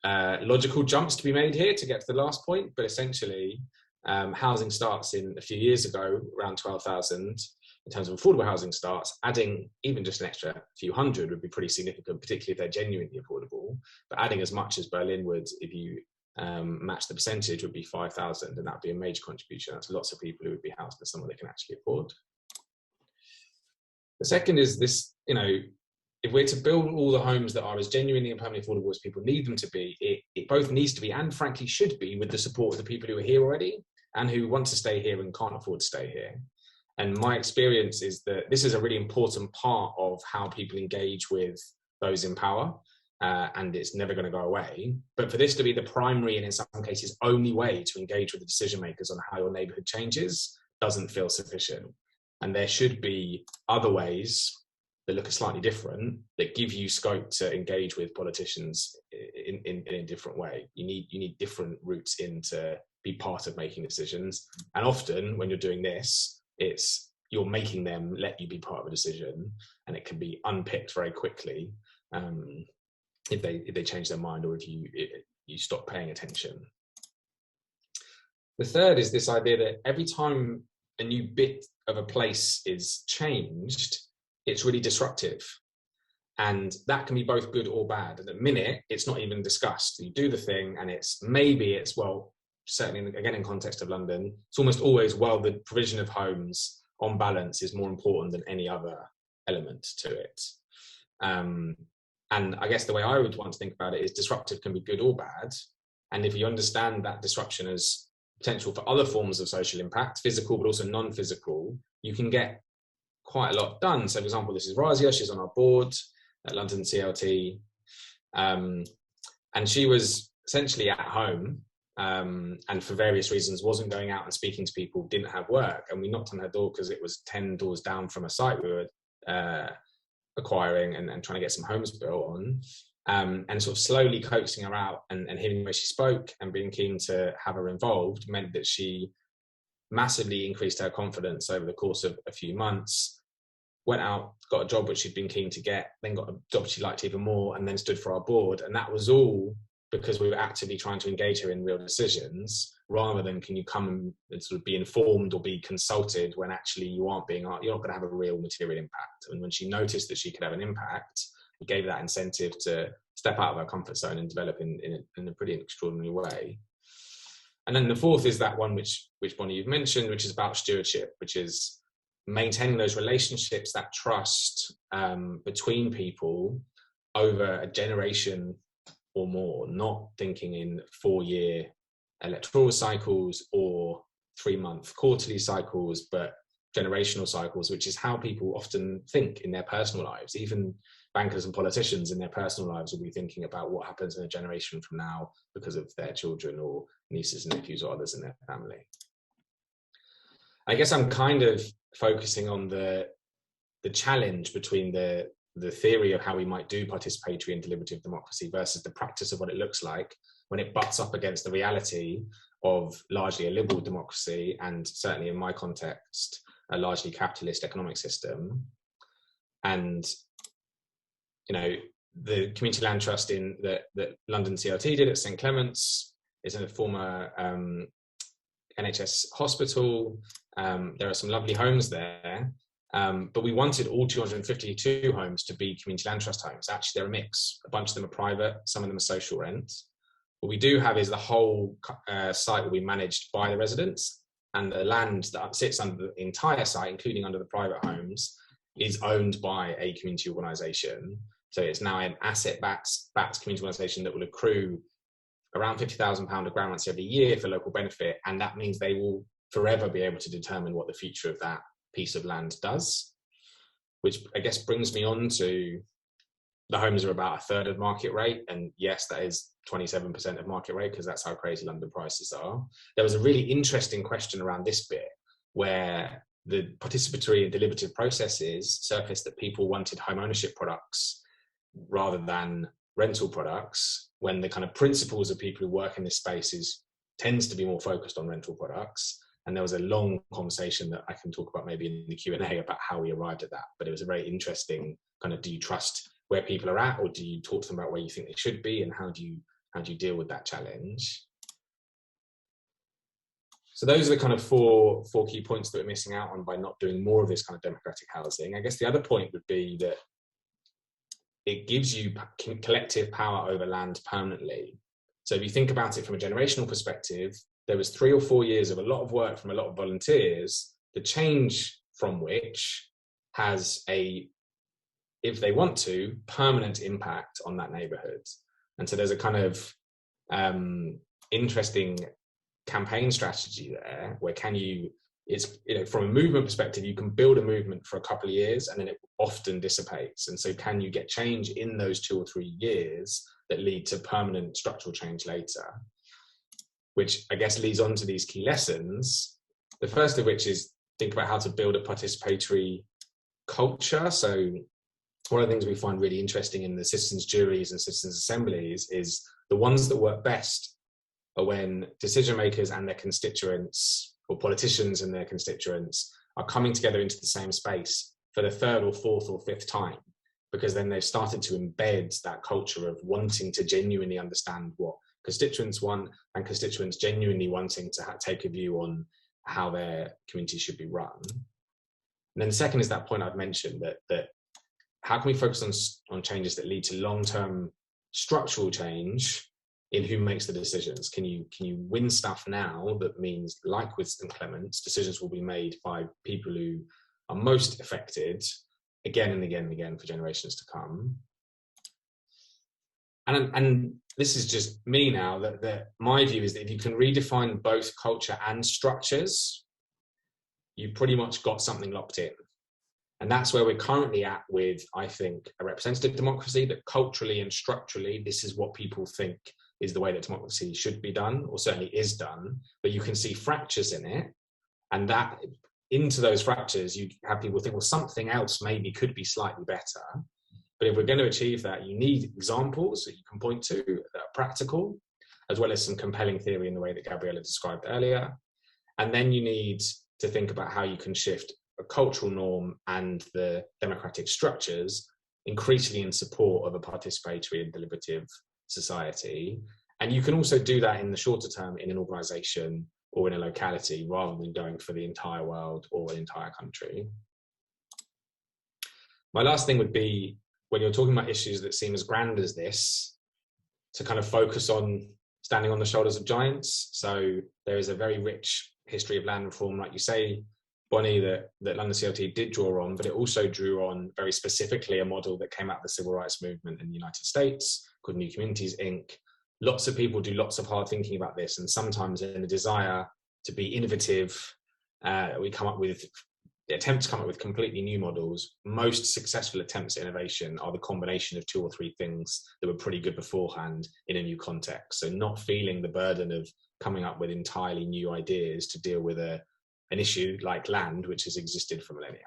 logical jumps to be made here to get to the last point, but essentially housing starts in a few years ago, around 12,000 in terms of affordable housing starts. Adding even just an extra few hundred would be pretty significant, particularly if they're genuinely affordable. But adding as much as Berlin would, if you match the percentage, would be 5,000, and that would be a major contribution. That's lots of people who would be housed in somewhere they can actually afford. The second is this, you know, if we're to build all the homes that are as genuinely and permanently affordable as people need them to be, it both needs to be and frankly should be with the support of the people who are here already and who want to stay here and can't afford to stay here. And my experience is that this is a really important part of how people engage with those in power, and it's never going to go away. But for this to be the primary and in some cases only way to engage with the decision makers on how your neighbourhood changes doesn't feel sufficient. And there should be other ways that look slightly different, that give you scope to engage with politicians in a different way. You need different routes in to be part of making decisions. And often when you're doing this, it's you're making them let you be part of a decision, and it can be unpicked very quickly if they change their mind or if you stop paying attention. The third is this idea that every time a new bit of a place is changed, it's really disruptive. And that can be both good or bad. At the minute, it's not even discussed. You do the thing and it's well, certainly again in context of London, it's almost always, well, the provision of homes on balance is more important than any other element to it. And I guess the way I would want to think about it is disruptive can be good or bad. And if you understand that disruption as potential for other forms of social impact, physical but also non-physical, you can get quite a lot done. So for example, this is Razia, she's on our board at London CLT. And she was essentially at home and for various reasons wasn't going out and speaking to people, didn't have work. And we knocked on her door because it was 10 doors down from a site we were acquiring and trying to get some homes built on. And sort of slowly coaxing her out and hearing the way she spoke and being keen to have her involved meant that she massively increased her confidence over the course of a few months, went out, got a job which she'd been keen to get, then got a job she liked even more, and then stood for our board. And that was all because we were actively trying to engage her in real decisions, rather than can you come and sort of be informed or be consulted when actually you're not going to have a real material impact. And when she noticed that she could have an impact, we gave that incentive to step out of her comfort zone and develop in a pretty extraordinary way. And then the fourth is that one which Bonnie, you've mentioned, which is about stewardship, which is maintaining those relationships, that trust between people over a generation or more, not thinking in 4-year electoral cycles or 3-month quarterly cycles, but generational cycles, which is how people often think in their personal lives. Even bankers and politicians in their personal lives will be thinking about what happens in a generation from now because of their children or nieces and nephews or others in their family. I guess I'm kind of focusing on the challenge between the theory of how we might do participatory and deliberative democracy versus the practice of what it looks like when it butts up against the reality of largely a liberal democracy, and certainly in my context, a largely capitalist economic system. And, you know, the Community Land Trust that London CLT did at St Clement's is in a former NHS hospital. There are some lovely homes there. But we wanted all 252 homes to be community land trust homes. Actually, they're a mix. A bunch of them are private, some of them are social rent. What we do have is the whole site will be managed by the residents, and the land that sits under the entire site, including under the private homes, is owned by a community organisation. So it's now an asset-backed community organisation that will accrue around £50,000 of grant rights every year for local benefit, and that means they will forever be able to determine what the future of that piece of land does, which I guess brings me on to the homes are about 1/3 of market rate, and yes, that is 27% of market rate because that's how crazy London prices are. There was a really interesting question around this bit where the participatory and deliberative processes surfaced that people wanted home ownership products rather than rental products, when the kind of principles of people who work in this space tends to be more focused on rental products. And there was a long conversation that I can talk about maybe in the Q&A about how we arrived at that. But it was a very interesting kind of, do you trust where people are at, or do you talk to them about where you think they should be, and how do you deal with that challenge? So those are the kind of four key points that we're missing out on by not doing more of this kind of democratic housing. I guess the other point would be that it gives you collective power over land permanently. So if you think about it from a generational perspective, there was 3 or 4 years of a lot of work from a lot of volunteers, the change from which has a, if they want to, permanent impact on that neighborhood. And so there's a kind of interesting campaign strategy there where it's, you know, from a movement perspective, you can build a movement for a couple of years and then it often dissipates. And so can you get change in those 2 or 3 years that lead to permanent structural change later? Which I guess leads on to these key lessons. The first of which is think about how to build a participatory culture. So one of the things we find really interesting in the citizens' juries and citizens' assemblies is the ones that work best are when decision makers and their constituents, or politicians and their constituents, are coming together into the same space for the 3rd or 4th or 5th time, because then they've started to embed that culture of wanting to genuinely understand what constituents want, and constituents genuinely wanting to take a view on how their community should be run. And then the second is that point I've mentioned, that how can we focus on changes that lead to long-term structural change in who makes the decisions? Can you win stuff now that means, like with St Clement's, decisions will be made by people who are most affected again and again and again for generations to come? And this is just me now, that my view is that if you can redefine both culture and structures, you've pretty much got something locked in. And that's where we're currently at with, I think, a representative democracy, that culturally and structurally, this is what people think is the way that democracy should be done, or certainly is done, but you can see fractures in it. And that into those fractures, you have people think, well, something else maybe could be slightly better. But if we're going to achieve that, you need examples that you can point to that are practical, as well as some compelling theory in the way that Gabriela described earlier. And then you need to think about how you can shift a cultural norm and the democratic structures increasingly in support of a participatory and deliberative society. And you can also do that in the shorter term in an organisation or in a locality, rather than going for the entire world or an entire country. My last thing would be, when you're talking about issues that seem as grand as this, to kind of focus on standing on the shoulders of giants. So there is a very rich history of land reform, like you say, Bonnie, that London CLT did draw on, but it also drew on very specifically a model that came out of the civil rights movement in the United States called New Communities, Inc. Lots of people do lots of hard thinking about this, and sometimes in a desire to be innovative, we come up with the attempt to come up with completely new models. Most successful attempts at innovation are the combination of 2 or 3 things that were pretty good beforehand in a new context. So not feeling the burden of coming up with entirely new ideas to deal with an issue like land, which has existed for millennia.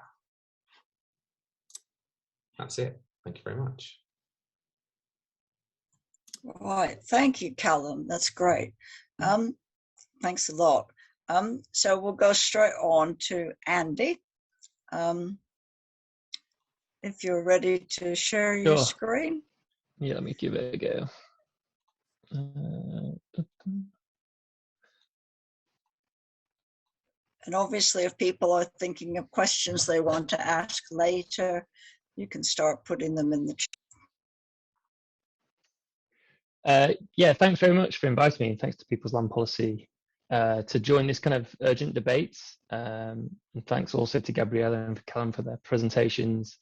That's it. Thank you very much. Right, thank you, Calum. That's great. Thanks a lot. So we'll go straight on to Andy. If you're ready to share your screen. Yeah, let me give it a go. And obviously, if people are thinking of questions they want to ask later, you can start putting them in the chat. Yeah, thanks very much for inviting me, and thanks to People's Land Policy to join this kind of urgent debate. And thanks also to Gabriela and Calum for their presentations,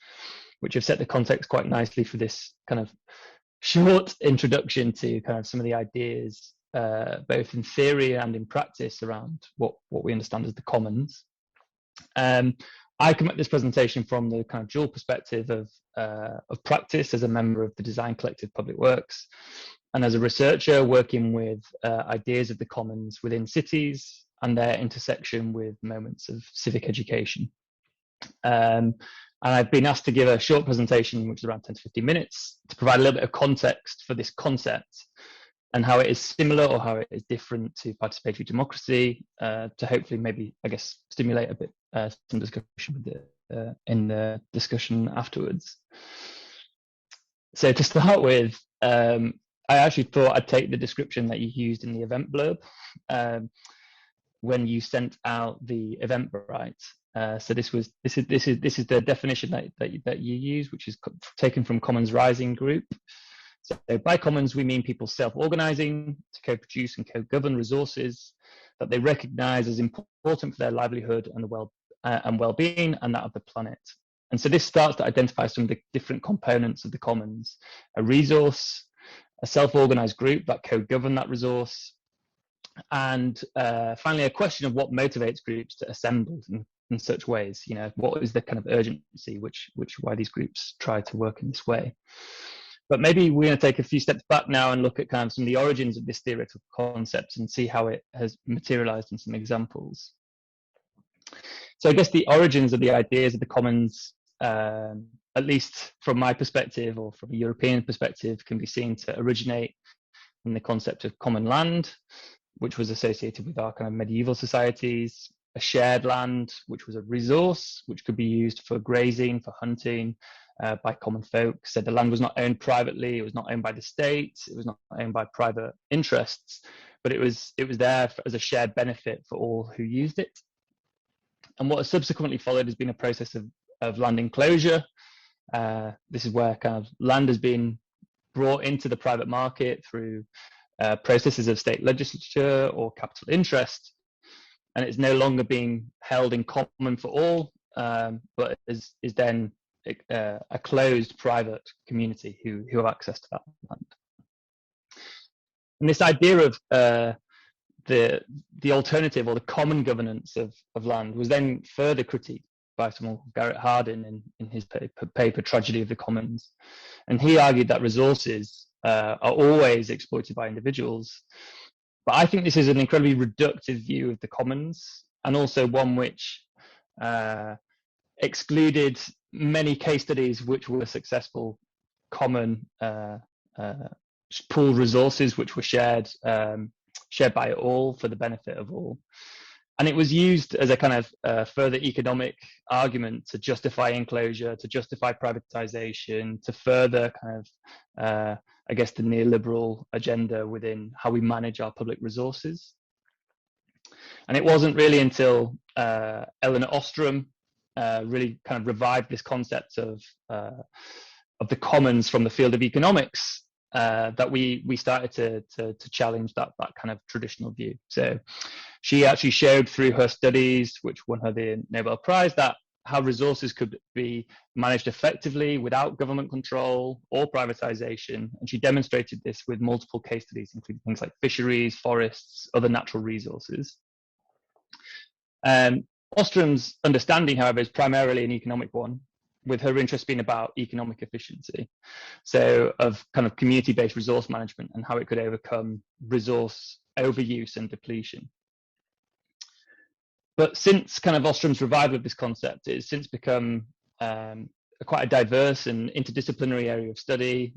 which have set the context quite nicely for this kind of short introduction to kind of some of the ideas, both in theory and in practice, around what we understand as the commons. I come at this presentation from the kind of dual perspective of practice as a member of the Design Collective Public Works, and as a researcher working with ideas of the commons within cities and their intersection with moments of civic education. And I've been asked to give a short presentation, which is around 10 to 15 minutes, to provide a little bit of context for this concept and how it is similar or how it is different to participatory democracy, to hopefully maybe, I guess, stimulate a bit some discussion with in the discussion afterwards. So to start with, I actually thought I'd take the description that you used in the event blurb when you sent out the Eventbrite. So this is the definition that you use, which is taken from Commons Rising Group. So by commons, we mean people self-organizing to co-produce and co-govern resources that they recognize as important for their livelihood and well-being and that of the planet. And so this starts to identify some of the different components of the commons: a resource, a self-organized group that co-govern that resource, and finally a question of what motivates groups to assemble in such ways. You know, what is the kind of urgency why these groups try to work in this way. But maybe we're going to take a few steps back now and look at kind of some of the origins of this theoretical concept and see how it has materialized in some examples. So I guess the origins of the ideas of the commons, at least from my perspective or from a European perspective, can be seen to originate in the concept of common land, which was associated with our kind of medieval societies, a shared land, which was a resource which could be used for grazing, for hunting, by common folk. So the land was not owned privately, it was not owned by the state, it was not owned by private interests, but it was there as a shared benefit for all who used it. And what has subsequently followed has been a process of land enclosure. This is where kind of land has been brought into the private market through processes of state legislature or capital interest, and it's no longer being held in common for all, but is then a closed private community who have access to that land. And this idea of the alternative or the common governance of land was then further critiqued by someone called Garrett Hardin in his paper Tragedy of the Commons. And he argued that resources are always exploited by individuals. But I think this is an incredibly reductive view of the commons, and also one which excluded many case studies which were successful common pooled resources which were shared by all for the benefit of all. And it was used as a kind of further economic argument to justify enclosure, to justify privatization, to further kind of, I guess, the neoliberal agenda within how we manage our public resources. And it wasn't really until Elinor Ostrom really kind of revived this concept of the commons from the field of economics that we started to challenge that kind of traditional view. So she actually showed through her studies, which won her the Nobel Prize, that how resources could be managed effectively without government control or privatization. And she demonstrated this with multiple case studies, including things like fisheries, forests, other natural resources. Ostrom's understanding, however, is primarily an economic one, with her interest being about economic efficiency. So of kind of community-based resource management and how it could overcome resource overuse and depletion. But since kind of Ostrom's revival of this concept, it's since become quite a diverse and interdisciplinary area of study.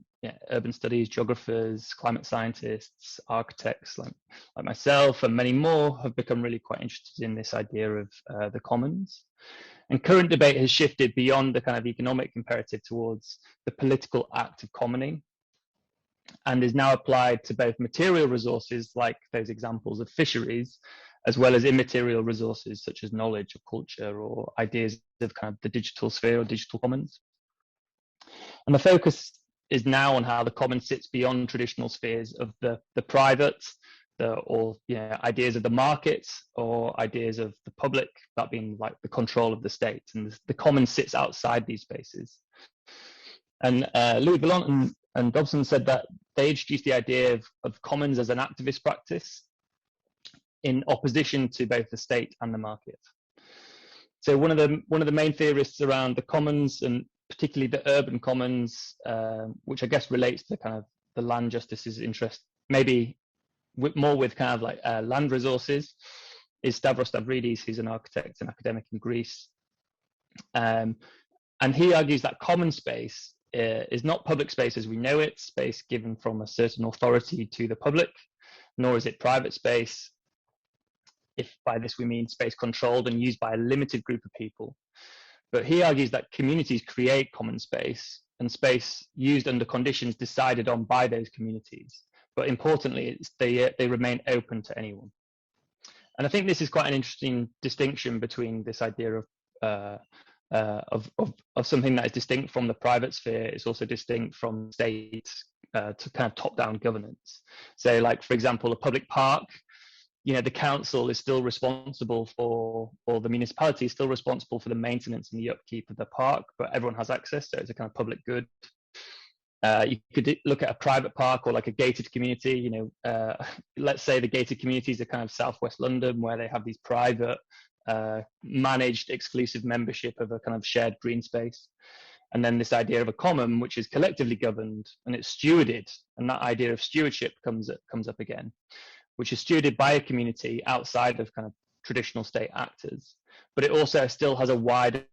Urban studies, geographers, climate scientists, architects like myself and many more have become really quite interested in this idea of the commons. And current debate has shifted beyond the kind of economic imperative towards the political act of commoning, and is now applied to both material resources like those examples of fisheries, as well as immaterial resources such as knowledge or culture or ideas of kind of the digital sphere or digital commons. And the focus is now on how the common sits beyond traditional spheres of the private, or ideas of the market or ideas of the public, that being like the control of the state. And the common sits outside these spaces. And Louis Vallon and Dobson said that they introduced the idea of commons as an activist practice in opposition to both the state and the market. So one of the main theorists around the commons, and particularly the urban commons, which I guess relates to kind of the land justice's interest, maybe more with kind of like land resources, is Stavros Stavridis, who's an architect and academic in Greece. And he argues that common space is not public space as we know it, space given from a certain authority to the public, nor is it private space, if by this we mean space controlled and used by a limited group of people. But he argues that communities create common space, and space used under conditions decided on by those communities. But importantly, they remain open to anyone. And I think this is quite an interesting distinction between this idea of something that is distinct from the private sphere. It's also distinct from state to kind of top-down governance. So, like for example, a public park, the council is still responsible for, or the municipality is still responsible for the maintenance and the upkeep of the park, but everyone has access, so it's a kind of public good. You could look at a private park or like a gated community. Let's say the gated communities are kind of southwest London, where they have these private managed exclusive membership of a kind of shared green space, and then this idea of a common, which is collectively governed and it's stewarded, and that idea of stewardship comes up again, which is stewarded by a community outside of kind of traditional state actors, but it also still has a wider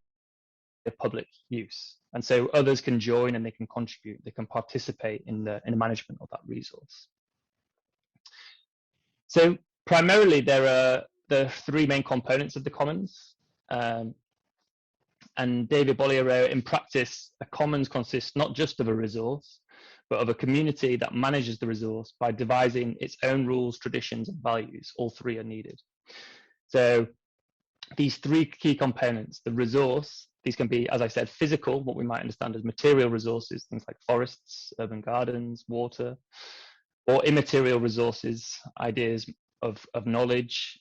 public use. And so others can join and they can contribute, they can participate in the management of that resource. So primarily there are the three main components of the commons. And David Bollier wrote, in practice, a commons consists not just of a resource, but of a community that manages the resource by devising its own rules, traditions, and values. All three are needed. So these three key components, the resource, these can be, as I said, physical, what we might understand as material resources, things like forests, urban gardens, water, or immaterial resources, ideas of knowledge,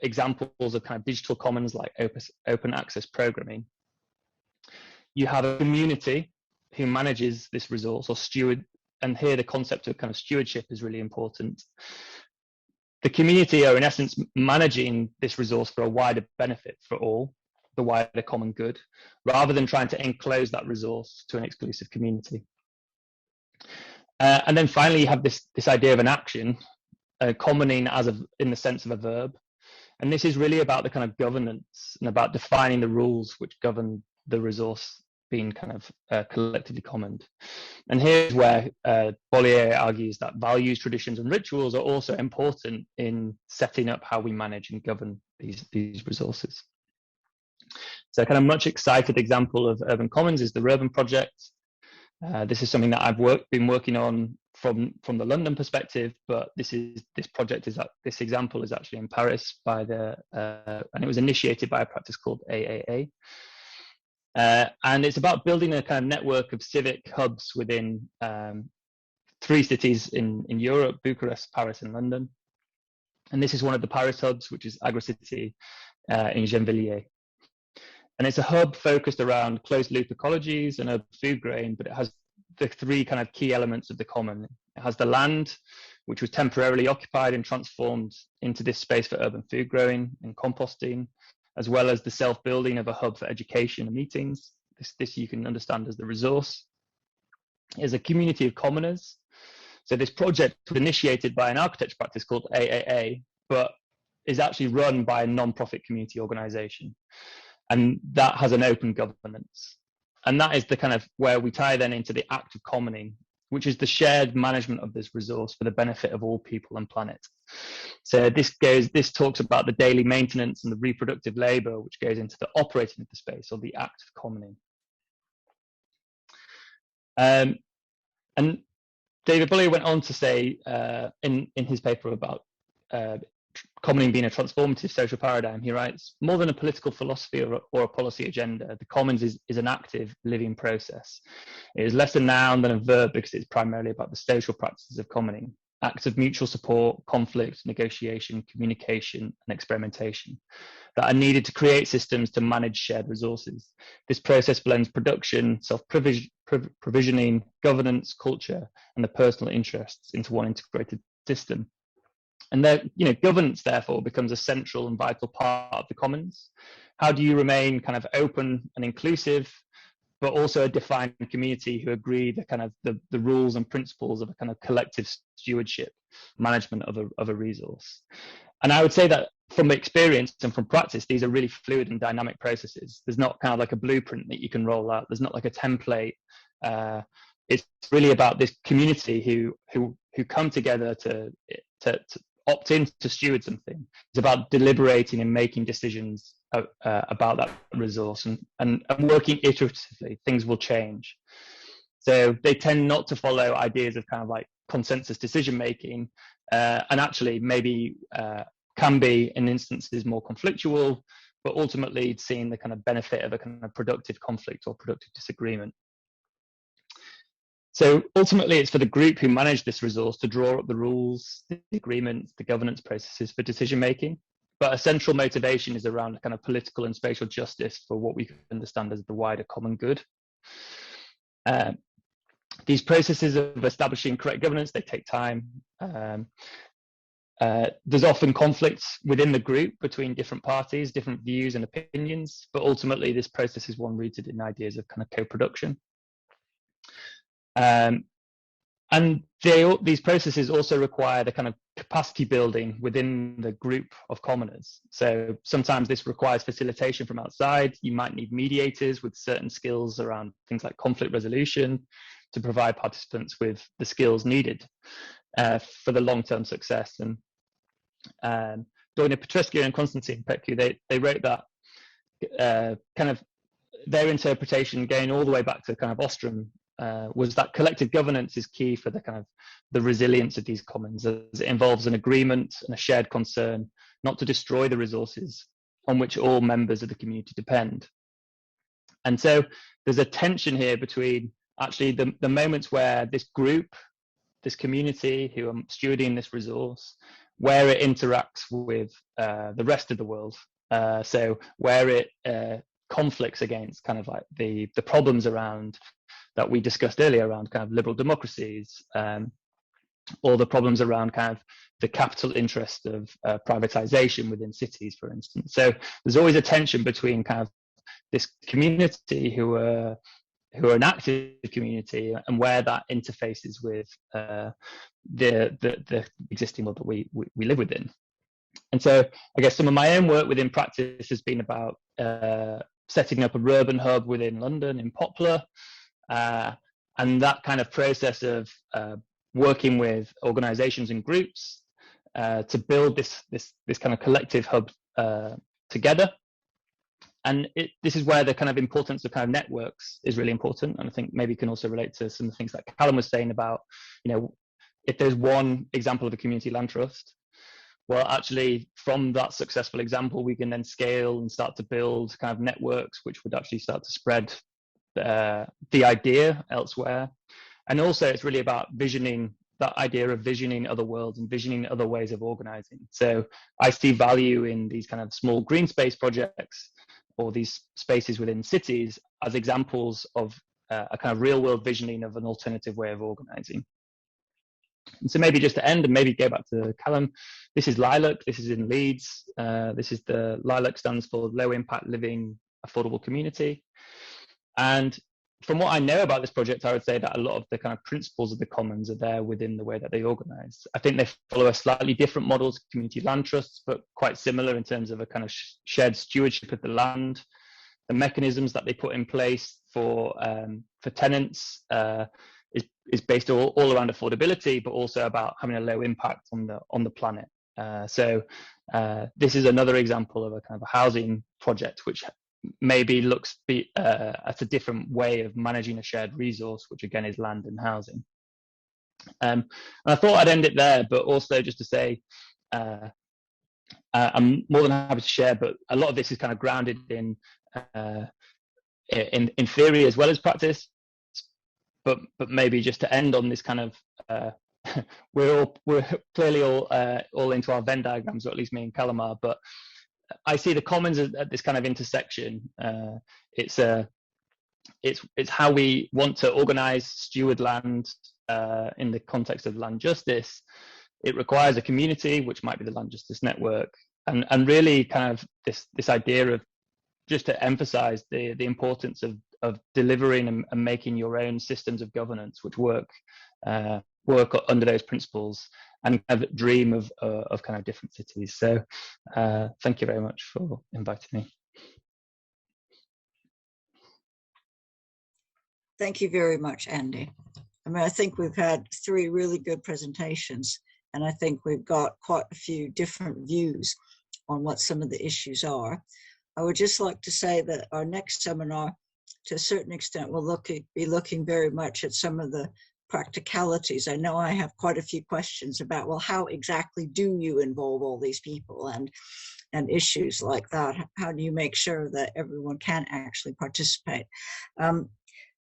examples of kind of digital commons like open access programming. You have a community who manages this resource, or steward, and here the concept of kind of stewardship is really important. The community are in essence managing this resource for a wider benefit for all, the wider common good, rather than trying to enclose that resource to an exclusive community. And then finally, you have this idea of an action, commoning in the sense of a verb. And this is really about the kind of governance and about defining the rules which govern the resource been kind of collectively commoned. And here's where Bollier argues that values, traditions, and rituals are also important in setting up how we manage and govern these resources. So a kind of much excited example of urban commons is the Urban Project. This is something that I've been working on from the London perspective, but this example is actually in Paris by and it was initiated by a practice called AAA. And it's about building a kind of network of civic hubs within 3 cities in Europe: Bucharest, Paris, and London. And this is one of the Paris hubs, which is AgroCity in Gennevilliers. And it's a hub focused around closed loop ecologies and urban food grain, but it has the 3 kind of key elements of the common. It has the land, which was temporarily occupied and transformed into this space for urban food growing and composting, as well as the self-building of a hub for education and meetings. This you can understand as the resource. Is a community of commoners. So this project was initiated by an architecture practice called AAA, but is actually run by a non-profit community organization. And that has an open governance. And that is the kind of where we tie then into the act of commoning, which is the shared management of this resource for the benefit of all people and planet. So this talks about the daily maintenance and the reproductive labor, which goes into the operating of the space, or the act of commoning. And David Bollier went on to say in his paper about commoning being a transformative social paradigm, he writes, more than a political philosophy or a policy agenda, the commons is an active living process. It is less a noun than a verb because it's primarily about the social practices of commoning, acts of mutual support, conflict, negotiation, communication, and experimentation that are needed to create systems to manage shared resources. This process blends production, self-provisioning, governance, culture, and the personal interests into one integrated system. And governance, therefore, becomes a central and vital part of the commons. How do you remain kind of open and inclusive, but also a defined community who agree the kind of the rules and principles of a kind of collective stewardship, management of a resource? And I would say that from experience and from practice, these are really fluid and dynamic processes. There's not kind of like a blueprint that you can roll out. There's not like a template. It's really about this community who come together to opt in to steward something. It's about deliberating and making decisions about that resource and working iteratively. Things will change. So they tend not to follow ideas of kind of like consensus decision making, and actually maybe can be in instances more conflictual, but ultimately seeing the kind of benefit of a kind of productive conflict or productive disagreement. So ultimately, it's for the group who manage this resource to draw up the rules, the agreements, the governance processes for decision making. But a central motivation is around kind of political and spatial justice for what we can understand as the wider common good. These processes of establishing correct governance, they take time. There's often conflicts within the group between different parties, different views and opinions, but ultimately this process is one rooted in ideas of kind of co-production. And these processes also require the kind of capacity building within the group of commoners. So sometimes this requires facilitation from outside. You might need mediators with certain skills around things like conflict resolution to provide participants with the skills needed for the long-term success. And Doina Petrescu and Constantine Petcu, they wrote that kind of their interpretation, going all the way back to kind of Ostrom, was that collective governance is key for the kind of the resilience of these commons, as it involves an agreement and a shared concern not to destroy the resources on which all members of the community depend. And so there's a tension here between actually the moments where this group, this community who are stewarding this resource, where it interacts with the rest of the world. So where it conflicts against kind of like the problems around that we discussed earlier around kind of liberal democracies, or the problems around kind of the capital interest of privatization within cities, for instance. So there's always a tension between kind of this community who are an active community and where that interfaces with the existing world that we live within. And so I guess some of my own work within practice has been about setting up a urban hub within London in Poplar. And that kind of process of working with organizations and groups to build this kind of collective hub together. And this is where the kind of importance of kind of networks is really important. And I think maybe can also relate to some of the things that Calum was saying about, if there's one example of a community land trust, well, actually from that successful example, we can then scale and start to build kind of networks, which would actually start to spread the idea elsewhere. And also it's really about visioning that idea of visioning other worlds and visioning other ways of organizing. So I see value in these kind of small green space projects or these spaces within cities as examples of a kind of real world visioning of an alternative way of organizing. And so maybe just to end and maybe go back to Calum, this is Lilac, this is in Leeds. This is the Lilac stands for Low Impact Living Affordable Community. And from what I know about this project, I would say that a lot of the kind of principles of the commons are there within the way that they organize. I think they follow a slightly different model to community land trusts, but quite similar in terms of a kind of shared stewardship of the land. The mechanisms that they put in place for tenants is based all around affordability, but also about having a low impact on the planet. So this is another example of a kind of a housing project which maybe looks at a different way of managing a shared resource, which again is land and housing. And I thought I'd end it there, but also just to say, I'm more than happy to share, but a lot of this is kind of grounded in theory as well as practice. But maybe just to end on this kind of, we're clearly all into our Venn diagrams, or at least me and Calum are, but I see the commons at this kind of intersection. It's how we want to organize, steward land in the context of land justice. It requires a community, which might be the land justice network, and really kind of this idea of just to emphasize the importance of delivering and making your own systems of governance, which work under those principles and kind of dream of kind of different cities. So thank you very much for inviting me. Thank you very much, Andy. I mean, I think we've had 3 really good presentations, and I think we've got quite a few different views on what some of the issues are. I would just like to say that our next seminar, to a certain extent, will be looking very much at some of the practicalities. I know I have quite a few questions about, well, how exactly do you involve all these people and issues like that? How do you make sure that everyone can actually participate?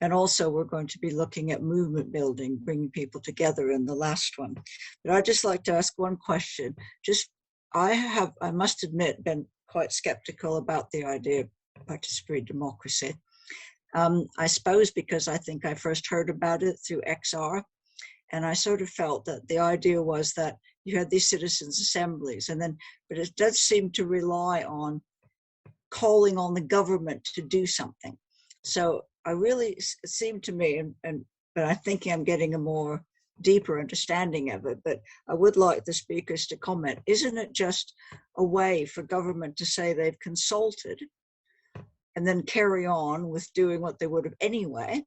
And also we're going to be looking at movement building, bringing people together in the last one. But I'd just like to ask one question. I must admit, been quite skeptical about the idea of participatory democracy. I suppose because I think I first heard about it through XR, and I sort of felt that the idea was that you had these citizens' assemblies, but it does seem to rely on calling on the government to do something. So it seemed to me, but I think I'm getting a more deeper understanding of it, but I would like the speakers to comment. Isn't it just a way for government to say they've consulted and then carry on with doing what they would have anyway?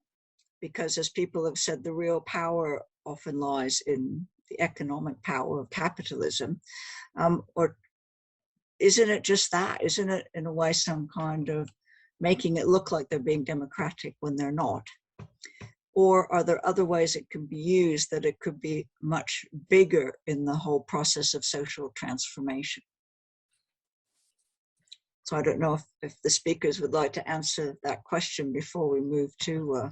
Because as people have said, the real power often lies in the economic power of capitalism. Or isn't it just that? Isn't it in a way some kind of making it look like they're being democratic when they're not? Or are there other ways it can be used that it could be much bigger in the whole process of social transformation? So I don't know if the speakers would like to answer that question before we move to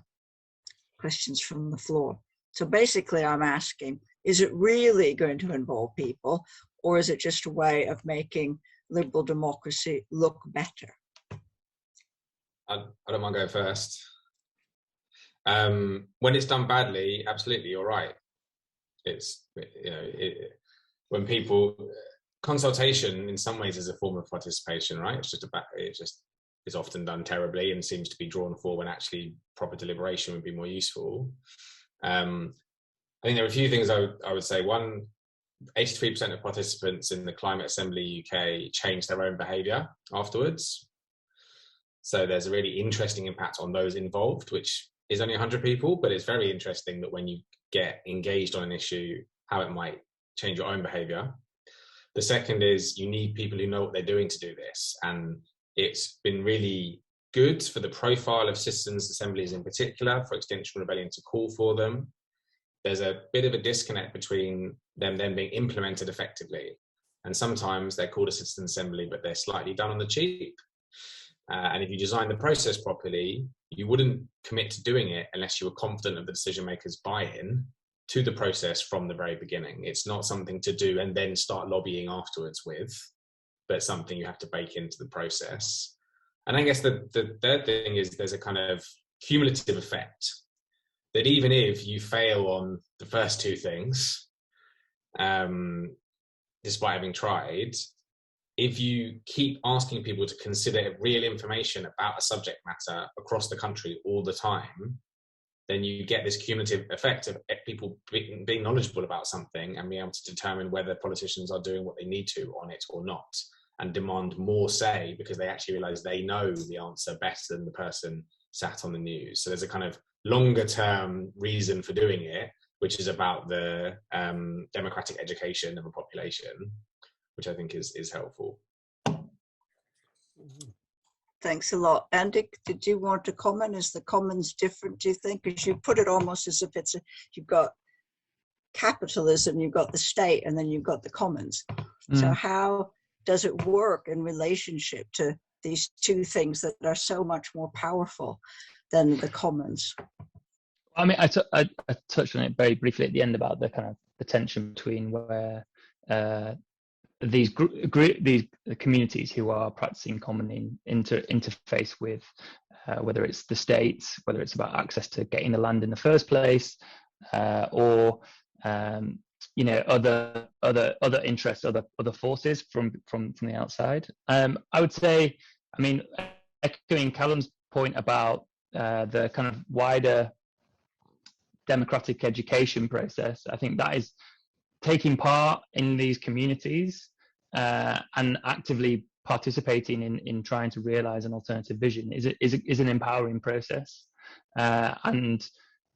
questions from the floor. So basically I'm asking, is it really going to involve people, or is it just a way of making liberal democracy look better? I don't mind going first. When it's done badly, absolutely, you're right. It's, when people, consultation in some ways is a form of participation, right? It just is often done terribly and seems to be drawn for when actually proper deliberation would be more useful. I think there are a few things I would say. One, 83% of participants in the Climate Assembly UK changed their own behaviour afterwards. So there's a really interesting impact on those involved, which is only 100 people, but it's very interesting that when you get engaged on an issue, how it might change your own behavior. The second is you need people who know what they're doing to do this. And it's been really good for the profile of citizens' assemblies in particular, for Extinction Rebellion to call for them. There's a bit of a disconnect between them then being implemented effectively. And sometimes they're called a citizen assembly, but they're slightly done on the cheap. And if you design the process properly, you wouldn't commit to doing it unless you were confident of the decision makers' buy-in to the process from the very beginning. It's not something to do and then start lobbying afterwards with, but something you have to bake into the process. And I guess the third thing is there's a kind of cumulative effect that even if you fail on the first two things, despite having tried, if you keep asking people to consider real information about a subject matter across the country all the time, then you get this cumulative effect of people being knowledgeable about something and being able to determine whether politicians are doing what they need to on it or not, and demand more say because they actually realize they know the answer better than the person sat on the news. So there's a kind of longer term reason for doing it, which is about the democratic education of a population, which I think is helpful. Thanks a lot. Andy, did you want to comment? Is the commons different, do you think? Because you put it almost as if it's you've got capitalism, you've got the state, and then you've got the commons. So how does it work in relationship to these two things that are so much more powerful than the commons? I mean, I touched on it very briefly at the end about the kind of the tension between where these communities who are practicing common interface with whether it's the state, whether it's about access to getting the land in the first place, or you know, other interests, other forces from the outside. I would say, I mean, echoing Calum's point about the kind of wider democratic education process, I think that is taking part in these communities and actively participating in trying to realize an alternative vision is an empowering process, and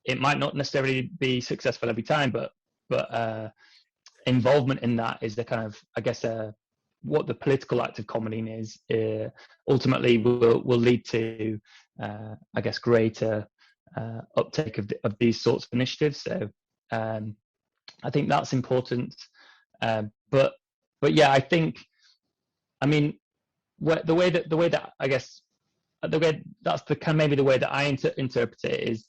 it might not necessarily be successful every time, but involvement in that is the kind of, I guess, what the political act of commoning is ultimately will lead to I guess greater uptake of these sorts of initiatives. So I think that's important, but yeah, I think, I mean, the way that I guess the way that's the kind of maybe the way that I interpret it is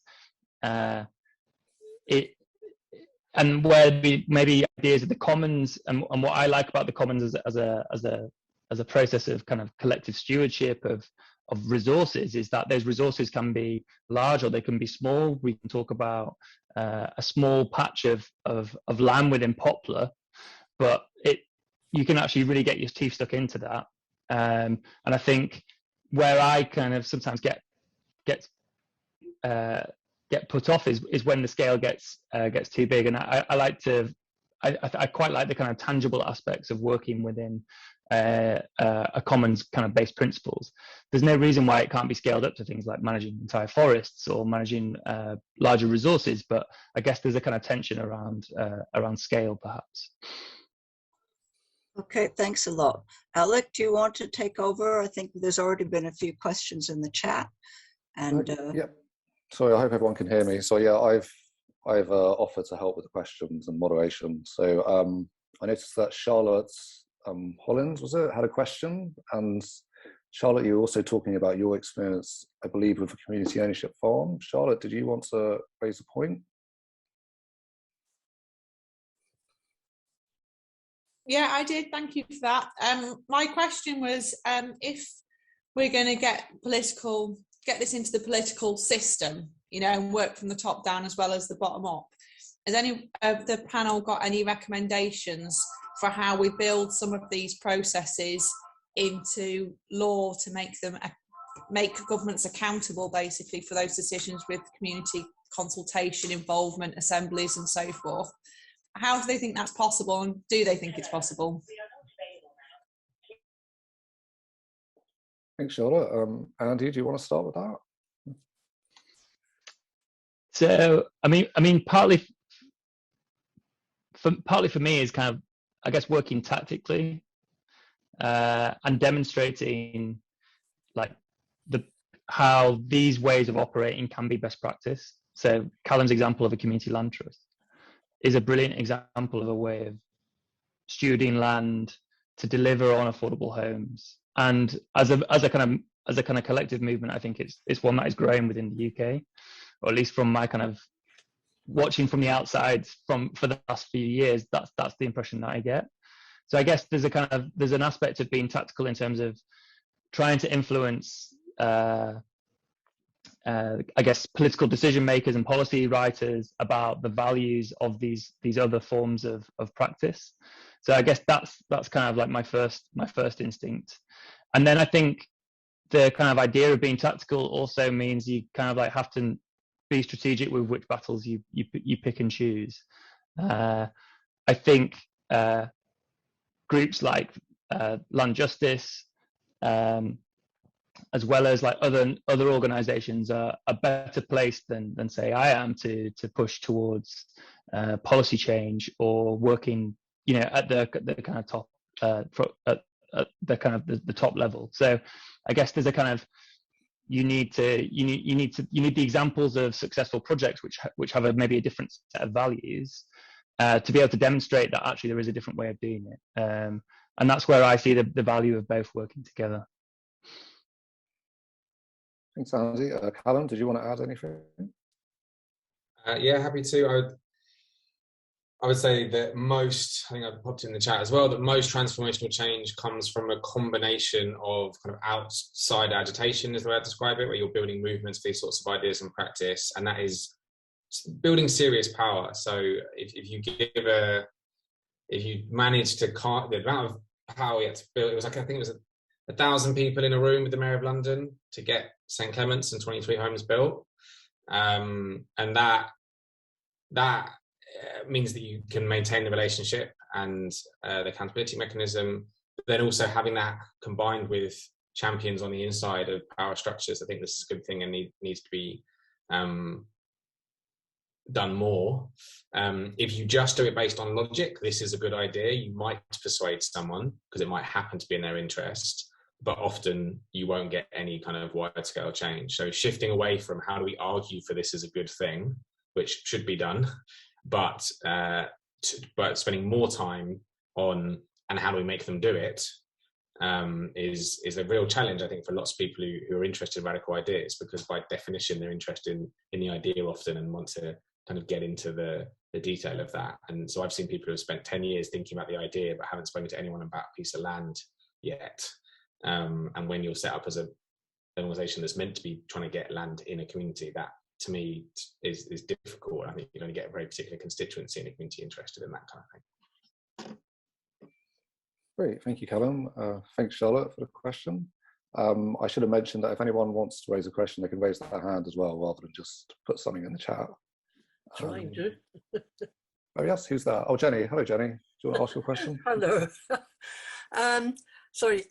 it, and where maybe ideas of the commons and what I like about the commons as a process of kind of collective stewardship of resources is that those resources can be large or they can be small. We can talk about a small patch of land within Poplar, but you can actually really get your teeth stuck into that. And I think where I kind of sometimes get put off is when the scale gets too big. And I quite like the kind of tangible aspects of working within a commons kind of based principles. There's no reason why it can't be scaled up to things like managing entire forests or managing larger resources, but I guess there's a kind of tension around scale, perhaps. Okay, thanks a lot. Alec, do you want to take over? I think there's already been a few questions in the chat. And yeah, sorry, I hope everyone can hear me. So yeah, I've offered to help with the questions and moderation. So I noticed that Charlotte Hollins, was it, had a question, and Charlotte, you were also talking about your experience, I believe, with a community ownership farm. Charlotte, did you want to raise a point? Yeah, I did. Thank you for that. My question was, if we're going to get this into the political system, you know, and work from the top down as well as the bottom up, has any of the panel got any recommendations for how we build some of these processes into law to make governments accountable, basically, for those decisions with community consultation, involvement, assemblies, and so forth? How do they think that's possible, and do they think it's possible? Thanks, Charlotte. Andy, do you want to start with that? So, I mean, partly for me is kind of, I guess, working tactically and demonstrating like how these ways of operating can be best practice. So Calum's example of a community land trust is a brilliant example of a way of stewarding land to deliver on affordable homes. And as a kind of collective movement, I think it's one that is growing within the UK, or at least from my kind of watching from the outside for the last few years. That's the impression that I get. So I guess there's an aspect of being tactical in terms of trying to influence I guess political decision makers and policy writers about the values of these other forms of practice. So I guess that's kind of like my first instinct. And then I think the kind of idea of being tactical also means you kind of like have to be strategic with which battles you pick and choose. I think groups like Land Justice, as well as like other organizations are better placed than say I am to push towards policy change or working, at the kind of top at the kind of the top level. So I guess there's a kind of you need the examples of successful projects which have maybe a different set of values to be able to demonstrate that actually there is a different way of doing it, and that's where I see the value of both working together. Thanks, Andy. Calum, did you want to add anything? Yeah, happy to. I would say that I think I popped in the chat as well, that most transformational change comes from a combination of kind of outside agitation, is the way I describe it, where you're building movements for these sorts of ideas and practice, and that is building serious power. So if you manage to the amount of power you had to build, I think it was 1,000 people in a room with the Mayor of London to get St Clement's and 23 homes built, and that means that you can maintain the relationship and the accountability mechanism, but then also having that combined with champions on the inside of power structures. I think this is a good thing and needs to be done more. If you just do it based on logic, this is a good idea, you might persuade someone because it might happen to be in their interest, but often you won't get any kind of wide scale change. So shifting away from how do we argue for this as a good thing, which should be done, but spending more time on and how do we make them do it is a real challenge, I think, for lots of people who are interested in radical ideas, because by definition they're interested in the idea often and want to kind of get into the detail of that. And so I've seen people who have spent 10 years thinking about the idea but haven't spoken to anyone about a piece of land yet. And when you're set up as an organisation that's meant to be trying to get land in a community, that to me is difficult. I think you only get a very particular constituency in a community interested in that kind of thing. Great, thank you, Calum. Thanks, Charlotte, for the question. I should have mentioned that if anyone wants to raise a question, they can raise their hand as well, rather than just put something in the chat. Trying to. Oh yes, who's that? Oh, Jenny. Hello, Jenny. Do you want to ask your question? Hello. Sorry,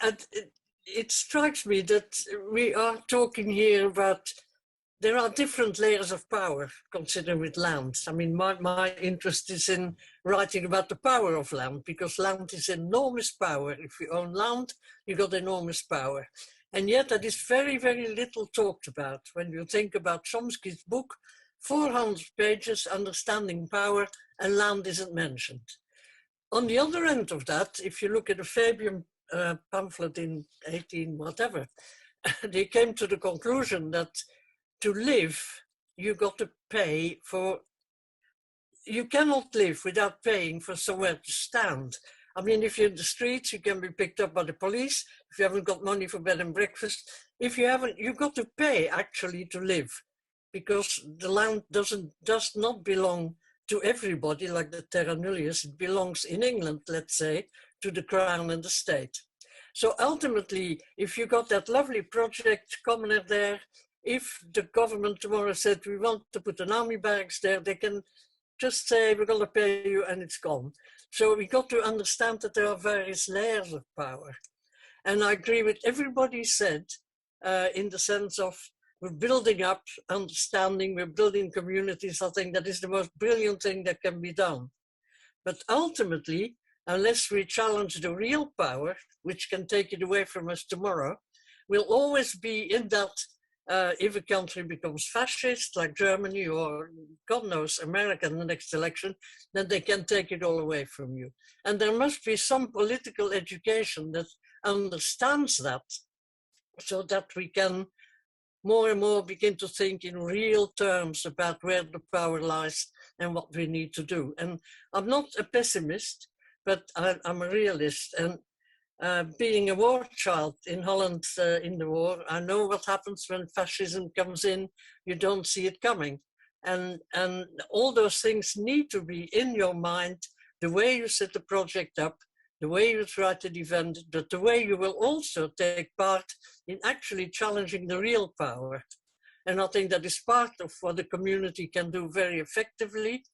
it strikes me that we are talking here about there are different layers of power considered with land. I mean, my interest is in writing about the power of land, because land is enormous power. If you own land, you got enormous power. And yet that is very, very little talked about. When you think about Chomsky's book, 400 pages, Understanding Power, and land isn't mentioned. On the other end of that, if you look at the Fabian pamphlet in 18 whatever, they came to the conclusion that to live, you got to pay for, you cannot live without paying for somewhere to stand. I mean, if you're in the streets, you can be picked up by the police. If you haven't got money for bed and breakfast, if you haven't, you've got to pay actually to live, because the land does not belong to everybody like the terra nullius. It belongs in England, let's say, to the crown and the state. So ultimately, if you got that lovely project commoner there, if the government tomorrow said we want to put an army barracks there, they can just say we're going to pay you and it's gone. So we got to understand that there are various layers of power. And I agree with everybody said in the sense of we're building up understanding, we're building communities. I think that is the most brilliant thing that can be done. But ultimately, unless we challenge the real power, which can take it away from us tomorrow, we'll always be in that, if a country becomes fascist, like Germany or God knows, America in the next election, then they can take it all away from you. And there must be some political education that understands that, so that we can more and more begin to think in real terms about where the power lies and what we need to do. And I'm not a pessimist, but I'm a realist. And being a war child in Holland in the war, I know what happens when fascism comes in. You don't see it coming. And all those things need to be in your mind, the way you set the project up, the way you try to defend it, but the way you will also take part in actually challenging the real power. And I think that is part of what the community can do very effectively.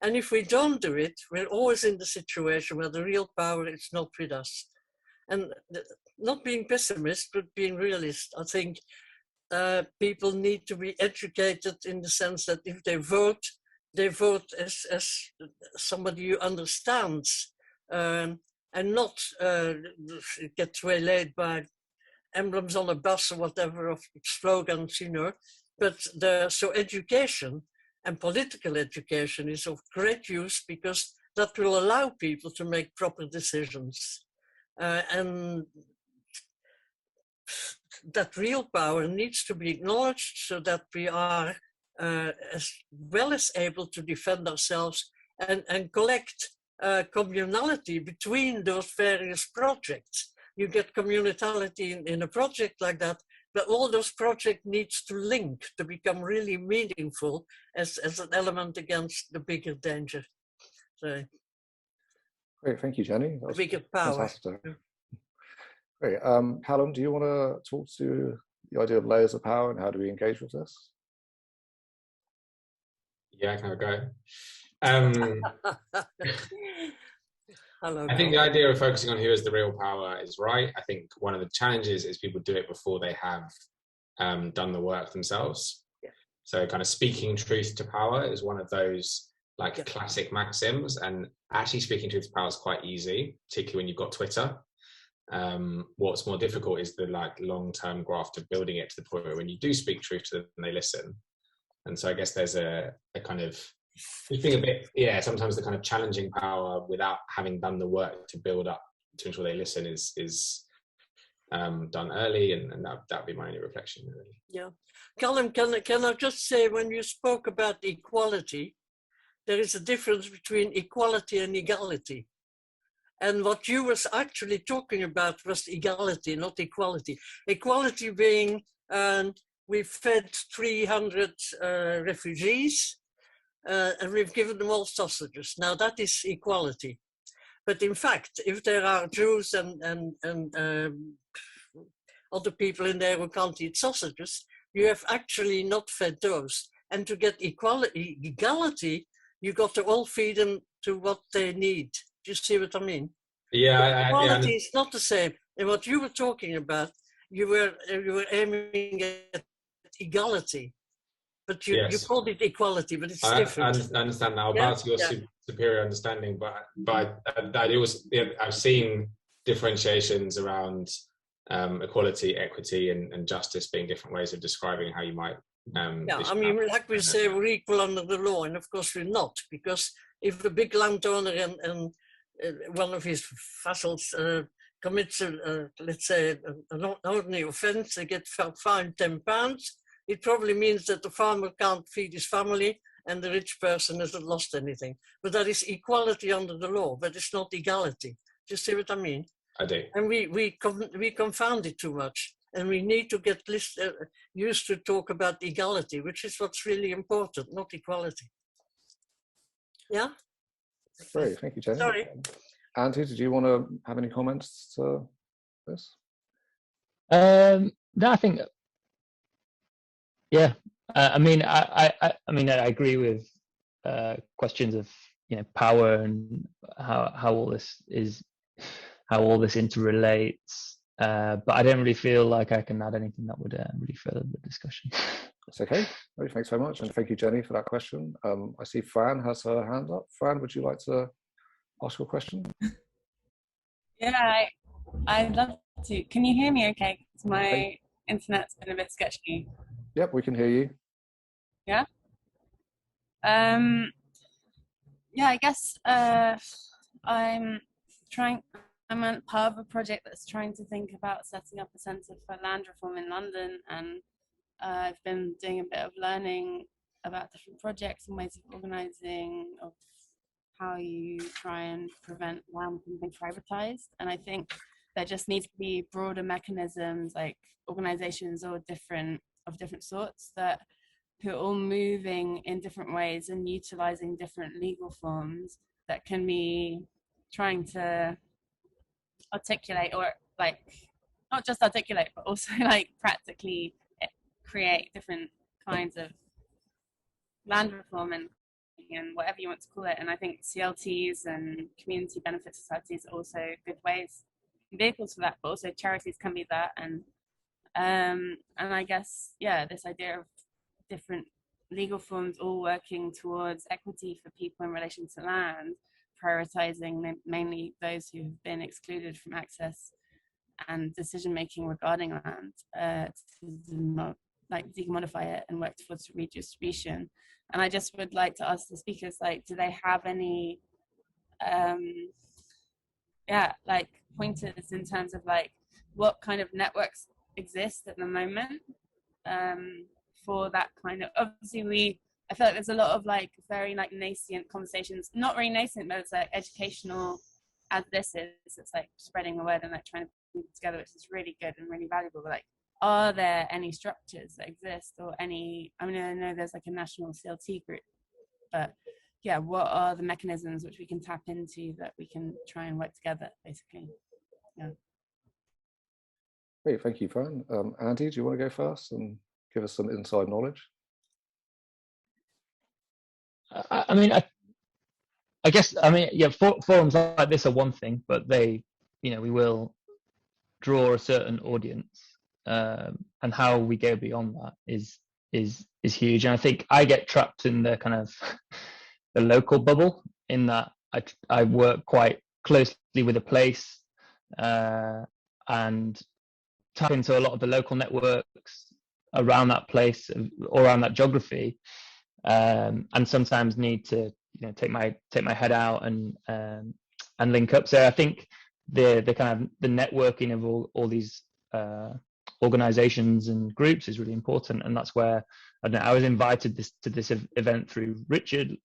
And if we don't do it, we're always in the situation where the real power is not with us. And not being pessimist, but being realist, I think people need to be educated in the sense that if they vote as somebody who understands, and not get waylaid by emblems on a bus or whatever of slogans, you know. But so education and political education is of great use, because that will allow people to make proper decisions. And that real power needs to be acknowledged so that we are as well as able to defend ourselves and collect communality between those various projects. You get communality in a project like that, but all those projects needs to link to become really meaningful as an element against the bigger danger. So, great, thank you, Jenny. That was bigger power. Fantastic. Great. Calum, do you want to talk to the idea of layers of power and how do we engage with this? Yeah, can I go? Hello, I think the idea of focusing on who has the real power is right. I think one of the challenges is people do it before they have done the work themselves. Yeah. So kind of speaking truth to power is one of those classic maxims, and actually speaking truth to power is quite easy, particularly when you've got Twitter. What's more difficult is the long-term graft of building it to the point where when you do speak truth to them, they listen. And so I guess there's a kind of just being a bit, sometimes the kind of challenging power without having done the work to build up to ensure they listen is done early, and that would be my only reflection, really. Yeah. Calum, can I just say, when you spoke about equality, there is a difference between equality and equality. And what you was actually talking about was equality, not equality. Equality being, we fed 300 refugees, and we've given them all sausages. Now that is equality. But in fact, if there are Jews and other people in there who can't eat sausages, you have actually not fed those. And to get equality, you got to all feed them to what they need. Do you see what I mean? Yeah, equality is not the same. And what you were talking about, you were aiming at equality. But you called it equality, but it's different. I understand now about your superior understanding, but I've seen differentiations around equality, equity, and justice being different ways of describing how you might. I mean, like we say, we're equal under the law, and of course we're not, because if a big landowner and one of his vassals commits, let's say, an ordinary offence, they get fined £10. It probably means that the farmer can't feed his family and the rich person hasn't lost anything. But that is equality under the law, but it's not equality. Do you see what I mean? I do. And we confound it too much. And we need to get used to talk about equality, which is what's really important, not equality. Yeah? Great, thank you, Jenny. Sorry. Andy, did you want to have any comments to this? No, I think... Yeah, I mean, I agree with questions of power and how all this interrelates. but I don't really feel like I can add anything that would really further the discussion. That's okay. Well, thanks very much, and thank you, Jenny, for that question. I see Fran has her hand up. Fran, would you like to ask your question? Yeah, I'd love to. Can you hear me okay? 'Cause my internet's been a bit sketchy. Yep, we can hear you. Yeah? Yeah, I guess I'm part of a project that's trying to think about setting up a centre for land reform in London, and I've been doing a bit of learning about different projects and ways of organising, of how you try and prevent land from being privatised. And I think there just needs to be broader mechanisms, like organisations or different sorts, that who are all moving in different ways and utilising different legal forms that can be trying to articulate, or like not just articulate, but also like practically create different kinds of land reform and whatever you want to call it. And I think CLTs and community benefit societies are also good ways, vehicles for that, but also charities can be that. And I guess, yeah, this idea of different legal forms all working towards equity for people in relation to land, prioritizing mainly those who've been excluded from access and decision making regarding land, to decommodify it and work towards redistribution. And I just would like to ask the speakers, like, do they have any pointers in terms of like what kind of networks exist at the moment for that kind of, obviously I feel like there's a lot of like very like nascent conversations, not very nascent, but it's like educational as this is, it's like spreading the word and like trying to put it together, which is really good and really valuable. But like, are there any structures that exist, or any, I mean, I know there's like a national CLT group, but yeah, what are the mechanisms which we can tap into that we can try and work together, basically? Yeah. Great, thank you, Fran. Andy, do you want to go first and give us some inside knowledge? I guess, yeah, forums like this are one thing, but they, we will draw a certain audience, and how we go beyond that is huge. And I think I get trapped in the kind of the local bubble, in that I work quite closely with a place, and tap into a lot of the local networks around that place or around that geography, and sometimes need to take my head out and link up. So I think the kind of the networking of all these organizations and groups is really important, and that's where I was invited to this event through Richard,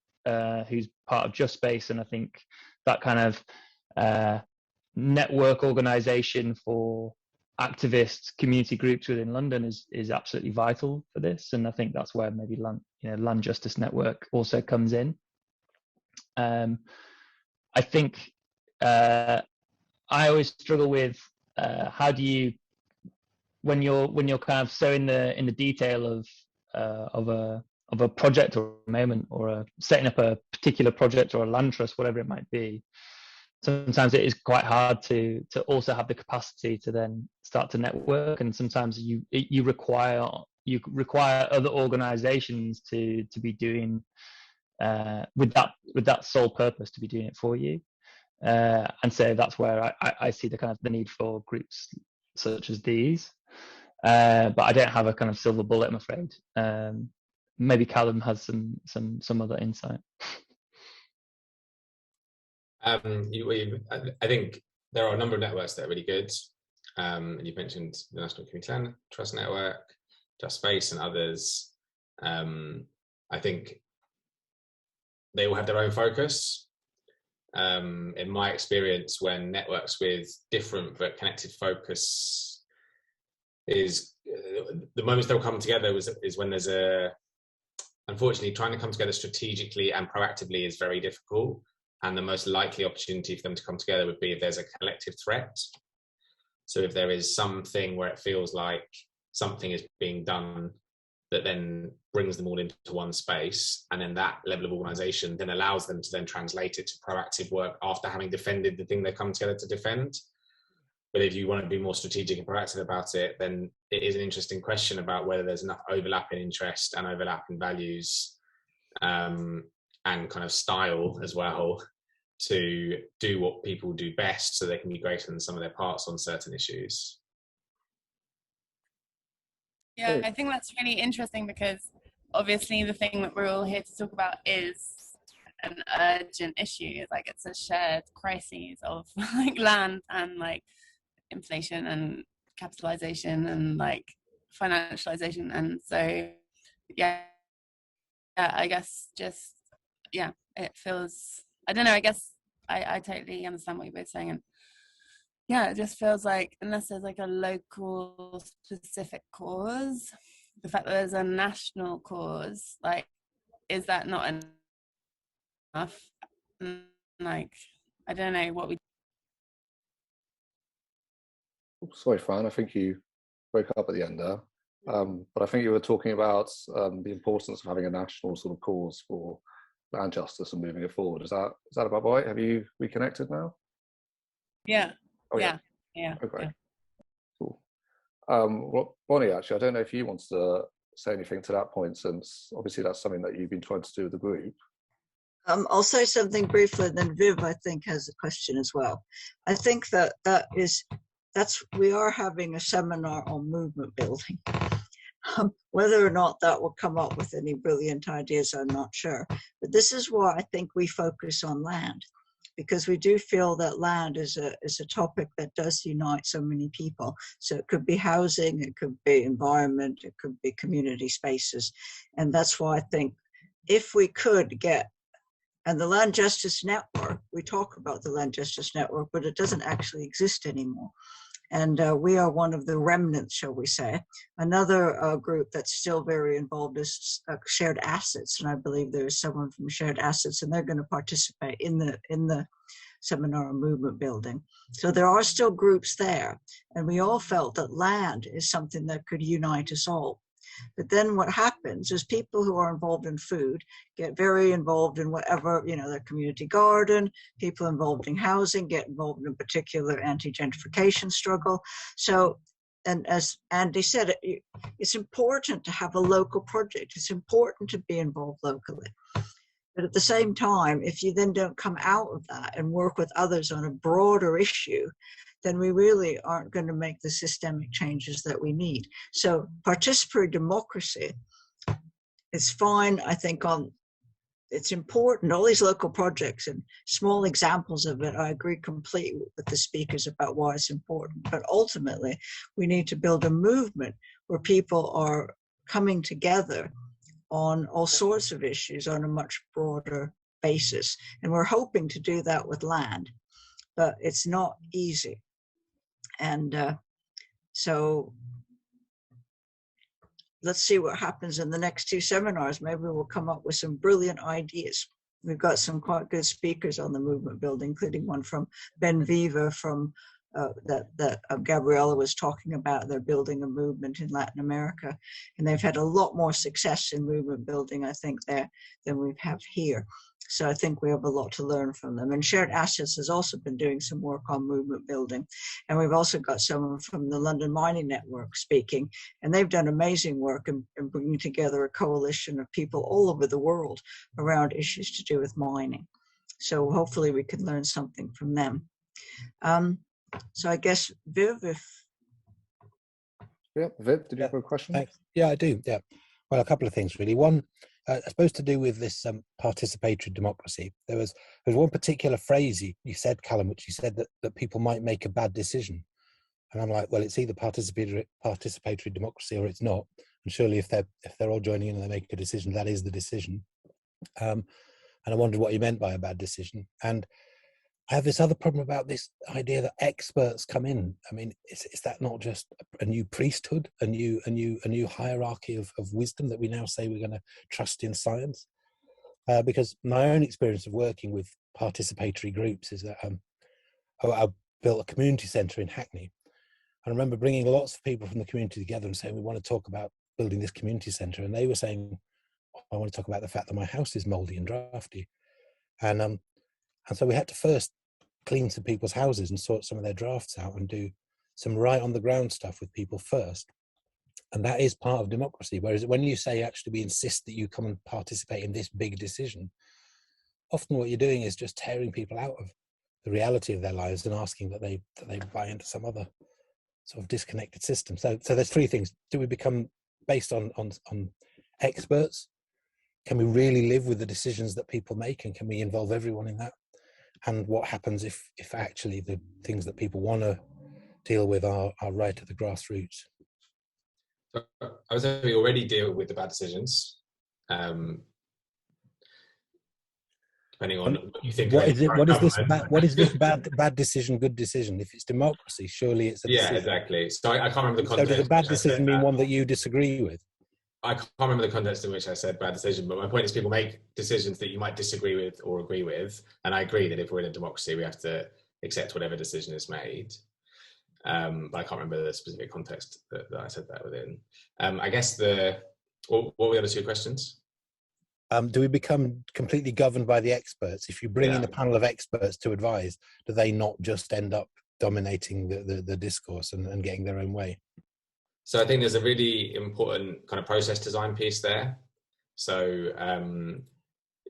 who's part of Just Space, and I think that kind of network organization for activist community groups within London is absolutely vital for this. And I think that's where maybe Land Justice Network also comes in. I think I always struggle with how do you, when you're kind of so in the detail of a project or a moment, or setting up a particular project or a land trust, whatever it might be, sometimes it is quite hard to also have the capacity to then start to network. And sometimes you require other organizations to be doing with that sole purpose, to be doing it for you. And so that's where I see the kind of the need for groups such as these. But I don't have a kind of silver bullet, I'm afraid. Maybe Calum has some other insight. I think there are a number of networks that are really good. And you've mentioned the National Community Land Trust Network, Just Space, and others. I think they all have their own focus. In my experience, when networks with different but connected focus is the moments they'll come together is when there's unfortunately, trying to come together strategically and proactively is very difficult. And the most likely opportunity for them to come together would be if there's a collective threat. So if there is something where it feels like something is being done that then brings them all into one space, and then that level of organisation then allows them to then translate it to proactive work after having defended the thing they come together to defend. But if you want to be more strategic and proactive about it, then it is an interesting question about whether there's enough overlap in interest and overlap in values and kind of style as well to do what people do best so they can be greater than some of their parts on certain issues. Yeah, I think that's really interesting because obviously the thing that we're all here to talk about is an urgent issue. Like it's a shared crisis of like land and like inflation and capitalization and like financialization. And so yeah, I guess just it feels, I don't know, I guess I totally understand what you're both saying. And yeah, it just feels like unless there's like a local specific cause, the fact that there's a national cause, like, is that not enough? Like, I don't know what we. Sorry, Fran, I think you broke up at the end there. But I think you were talking about the importance of having a national sort of cause for land justice and moving it forward. Is that about right? Have you reconnected now? Yeah. Oh, yeah. Okay. Yeah. Cool. Well, Bonnie, actually, I don't know if you want to say anything to that point, since obviously that's something that you've been trying to do with the group. I'll say something briefly, and then Viv, I think, has a question as well. I think we are having a seminar on movement building. Whether or not that will come up with any brilliant ideas, I'm not sure. But this is why I think we focus on land, because we do feel that land is a topic that does unite so many people. So it could be housing, it could be environment, it could be community spaces. And that's why I think if we could get, and the Land Justice Network, we talk about the Land Justice Network, but it doesn't actually exist anymore. And we are one of the remnants, shall we say. Another group that's still very involved is Shared Assets, and I believe there is someone from Shared Assets, and they're going to participate in the seminar on movement building. So there are still groups there, and we all felt that land is something that could unite us all. But then what happens is people who are involved in food get very involved in whatever, their community garden, people involved in housing get involved in a particular anti-gentrification struggle. So, and as Andy said, it's important to have a local project. It's important to be involved locally. But at the same time, if you then don't come out of that and work with others on a broader issue, then we really aren't going to make the systemic changes that we need. So participatory democracy is fine, I think, it's important. All these local projects and small examples of it, I agree completely with the speakers about why it's important. But ultimately, we need to build a movement where people are coming together on all sorts of issues on a much broader basis. And we're hoping to do that with land, but it's not easy. And so let's see what happens in the next two seminars. Maybe we'll come up with some brilliant ideas. We've got some quite good speakers on the movement building, including one from Ben Viva from that Gabriela was talking about. They're building a movement in Latin America, and they've had a lot more success in movement building, I think, there than we have here. So I think we have a lot to learn from them. And Shared Assets has also been doing some work on movement building. And we've also got someone from the London Mining Network speaking, and they've done amazing work in bringing together a coalition of people all over the world around issues to do with mining. So hopefully we can learn something from them. So I guess, Viv, Viv, did you have a question? Thanks. Yeah, I do. Yeah. Well, a couple of things really. One, I suppose to do with this participatory democracy. There was one particular phrase you said, Calum, which you said that people might make a bad decision. And I'm like, well, it's either participatory democracy or it's not. And surely if they're all joining in and they make a decision, that is the decision. And I wondered what you meant by a bad decision. And I have this other problem about this idea that experts come in. I mean, is that not just a new priesthood, a new hierarchy of wisdom that we now say we're going to trust in science? Because my own experience of working with participatory groups is that I built a community centre in Hackney. And I remember bringing lots of people from the community together and saying, we want to talk about building this community centre. And they were saying, I want to talk about the fact that my house is mouldy and drafty. And so we had to first clean some people's houses and sort some of their drafts out and do some right on the ground stuff with people first. And that is part of democracy. Whereas when you say, actually, we insist that you come and participate in this big decision, often what you're doing is just tearing people out of the reality of their lives and asking that they buy into some other sort of disconnected system. So there's three things. Do we become based on experts? Can we really live with the decisions that people make, and can we involve everyone in that? And what happens if actually the things that people want to deal with are right at the grassroots? I was saying we already deal with the bad decisions. Depending on what you think. What is this bad decision, good decision? If it's democracy, surely it's a decision. Yeah, exactly. So I can't remember the context. So does a bad decision mean one that you disagree with? I can't remember the context in which I said bad decision, but my point is people make decisions that you might disagree with or agree with. And I agree that if we're in a democracy, we have to accept whatever decision is made. But I can't remember the specific context that I said that within. I guess what were the other two questions? Do we become completely governed by the experts? If you bring in a panel of experts to advise, do they not just end up dominating the discourse and getting their own way? So I think there's a really important kind of process design piece there. So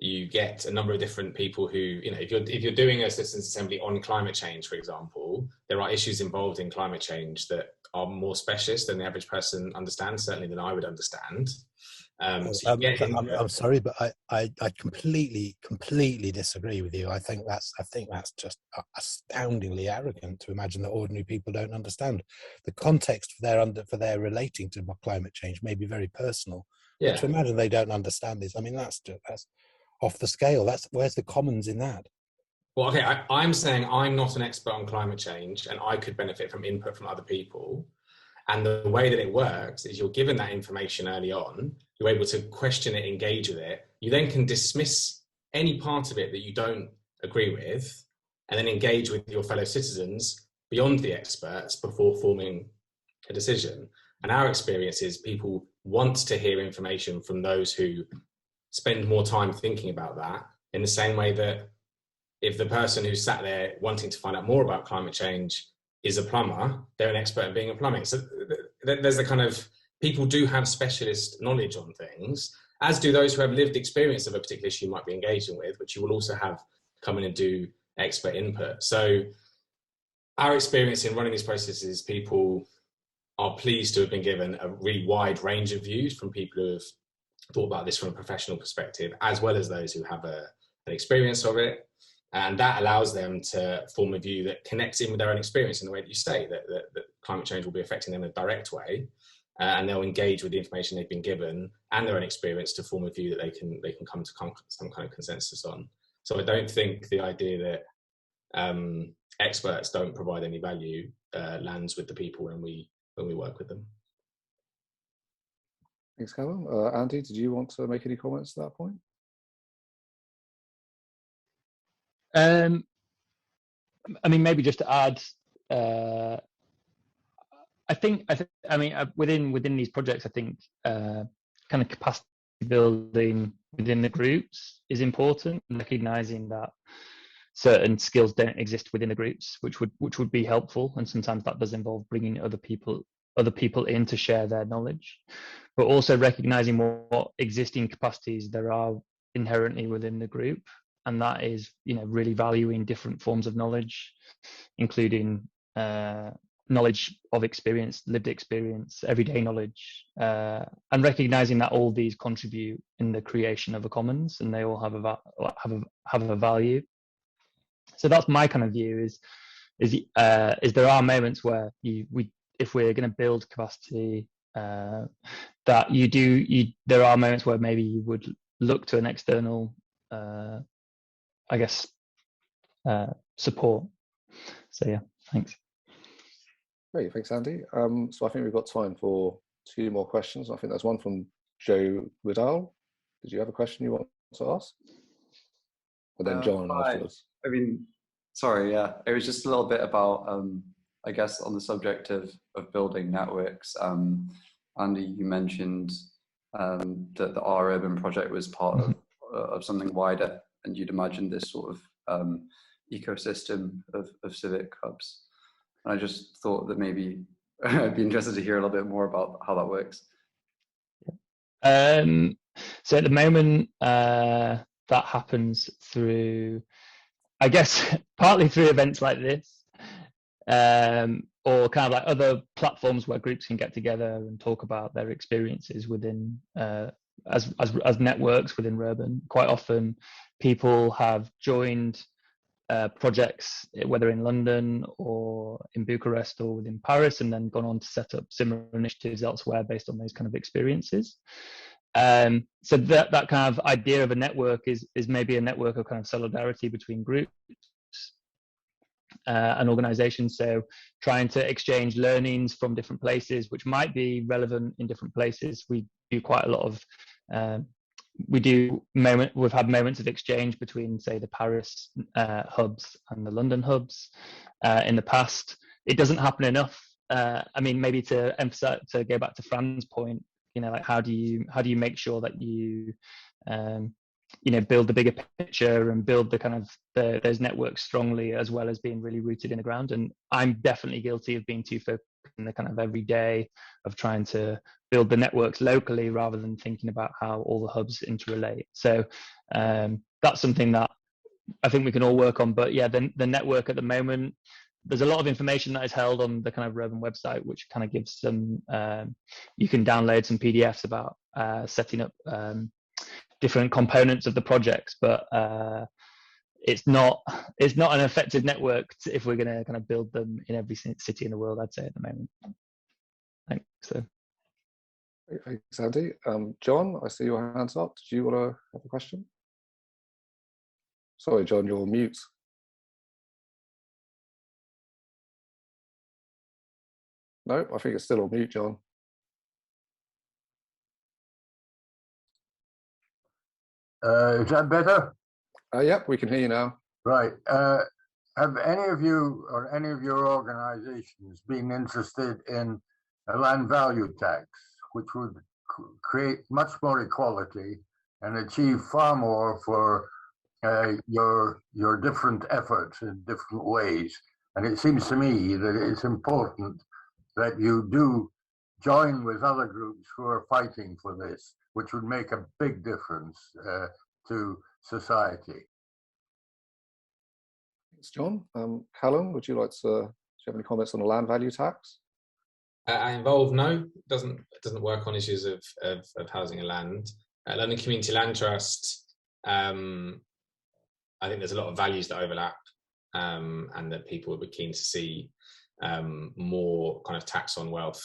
you get a number of different people who, if you're doing a citizens' assembly on climate change, for example, there are issues involved in climate change that are more specialist than the average person understands, certainly than I would understand. I'm sorry, but I completely disagree with you. I think that's just astoundingly arrogant to imagine that ordinary people don't understand the context for their relating to climate change may be very personal. Yeah. But to imagine they don't understand this, I mean, that's off the scale. Where's the commons in that? Well, okay, I'm saying I'm not an expert on climate change, and I could benefit from input from other people. And the way that it works is you're given that information early on, you're able to question it, engage with it. You then can dismiss any part of it that you don't agree with, and then engage with your fellow citizens beyond the experts before forming a decision. And our experience is people want to hear information from those who spend more time thinking about that, in the same way that if the person who sat there wanting to find out more about climate change is a plumber, they're an expert in being a plumbing. So there's the kind of, people do have specialist knowledge on things, as do those who have lived experience of a particular issue you might be engaging with, which you will also have come in and do expert input. So our experience in running these processes, people are pleased to have been given a really wide range of views from people who have thought about this from a professional perspective, as well as those who have an experience of it. And that allows them to form a view that connects in with their own experience in the way that you say, that climate change will be affecting them in a direct way. And they'll engage with the information they've been given and their own experience to form a view that they can come to some kind of consensus on. So I don't think the idea that experts don't provide any value lands with the people when we work with them. Thanks, Calum. Andy, did you want to make any comments at that point? I mean, maybe just to add, within these projects, I think kind of capacity building within the groups is important, and recognizing that certain skills don't exist within the groups, which would be helpful, and sometimes that does involve bringing other people in to share their knowledge, but also recognizing what existing capacities there are inherently within the group. And that is, really valuing different forms of knowledge, including knowledge of experience, lived experience, everyday knowledge, and recognizing that all these contribute in the creation of a commons, and they all have a value. So that's my kind of view. Is there are moments where if we're going to build capacity, that there are moments where maybe you would look to an external support. So yeah, thanks. Great, thanks, Andy. So I think we've got time for 2 more questions. I think there's one from Joe Woodall. Did you have a question you want to ask? And then John afterwards. I mean, sorry, yeah. It was just a little bit about, I guess, on the subject of building networks. Andy, you mentioned that the Our Urban project was part of something wider, and you'd imagine this sort of ecosystem of civic hubs. And I just thought that maybe I'd be interested to hear a little bit more about how that works. So at the moment, that happens through, I guess, partly through events like this, or kind of like other platforms where groups can get together and talk about their experiences within, as networks within Urban. Quite often, people have joined projects, whether in London or in Bucharest or within Paris, and then gone on to set up similar initiatives elsewhere based on those kind of experiences. So that kind of idea of a network is maybe a network of kind of solidarity between groups and organizations. So trying to exchange learnings from different places, which might be relevant in different places. We do quite a lot of we've had moments of exchange between, say, the Paris hubs and the London hubs in the past. It doesn't happen enough. I mean, maybe to emphasize, to go back to Fran's point, you know, like how do you make sure that you build the bigger picture and build the kind of those networks strongly, as well as being really rooted in the ground. And I'm definitely guilty of being too focused in the kind of everyday of trying to build the networks locally rather than thinking about how all the hubs interrelate. So that's something that I think we can all work on. But yeah, the network at the moment, there's a lot of information that is held on the kind of Urban website, which kind of gives some, you can download some PDFs about setting up different components of the projects, but it's not an effective network if we're going to kind of build them in every city in the world, I'd say, at the moment. Thanks. So. Thanks, Andy. John, I see your hands up. Did you want to have a question? Sorry, John, you're on mute. No, I think it's still on mute, John. Is that better? Yep, we can hear you now. Right. Have any of you or any of your organizations been interested in a land value tax, which would create much more equality and achieve far more for your different efforts in different ways? And it seems to me that it's important that you do join with other groups who are fighting for this, which would make a big difference to society. Thanks, John. Calum, would you like to, do you have any comments on the land value tax? No, it doesn't work on issues of housing and land. London Community Land Trust, I think there's a lot of values that overlap, and that people would be keen to see more kind of tax on wealth.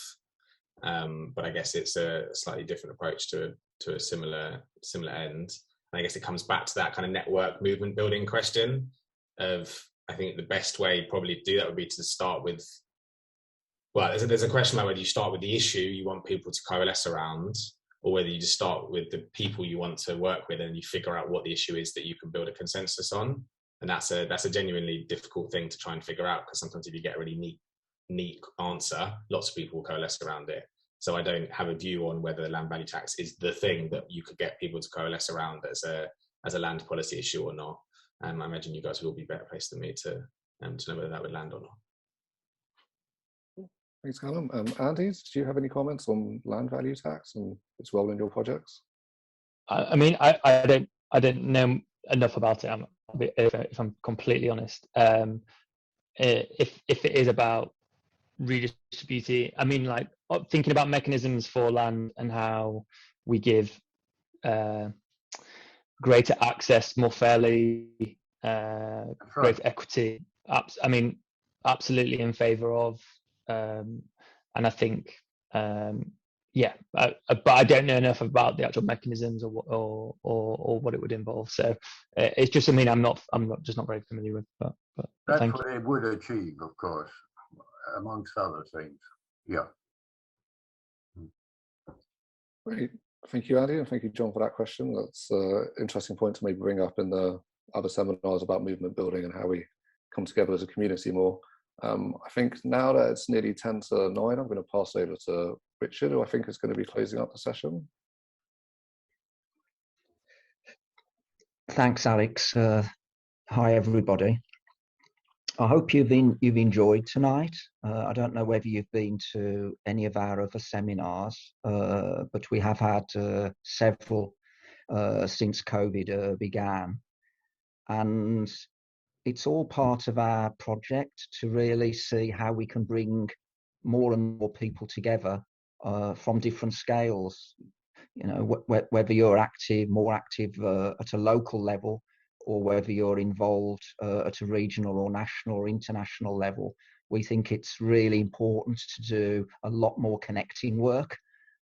But I guess it's a slightly different approach to a similar end. And I guess it comes back to that kind of network movement building question of, I think the best way probably to do that would be to start with, well, there's a question about whether you start with the issue you want people to coalesce around, or whether you just start with the people you want to work with and you figure out what the issue is that you can build a consensus on. And that's a genuinely difficult thing to try and figure out, because sometimes if you get a really neat answer, lots of people will coalesce around it. So I don't have a view on whether the land value tax is the thing that you could get people to coalesce around as a land policy issue or not. I imagine you guys would all be better placed than me to know whether that would land or not. Thanks, Calum. Andy, do you have any comments on land value tax and its role in your projects? I mean, I don't know enough about it. If I'm completely honest. If it is about redistributing, I mean, like thinking about mechanisms for land and how we give greater access more fairly, greater equity. I mean, absolutely in favour of, and I think, yeah, but I don't know enough about the actual mechanisms or what it would involve. So it's just something I'm not very familiar with. But that's what it would achieve, of course, amongst other things. Yeah. Great. Thank you, Andy, and thank you, John, for that question. That's an interesting point to maybe bring up in the other seminars about movement building and how we come together as a community more. I think now that it's nearly 10 to 9, I'm going to pass over to Richard, who I think is going to be closing up the session. Thanks, Alex. Hi, everybody. I hope you've enjoyed tonight. I don't know whether you've been to any of our other seminars, but we have had several since COVID began. And it's all part of our project to really see how we can bring more and more people together from different scales. You know, whether you're more active at a local level, or whether you're involved at a regional or national or international level, we think it's really important to do a lot more connecting work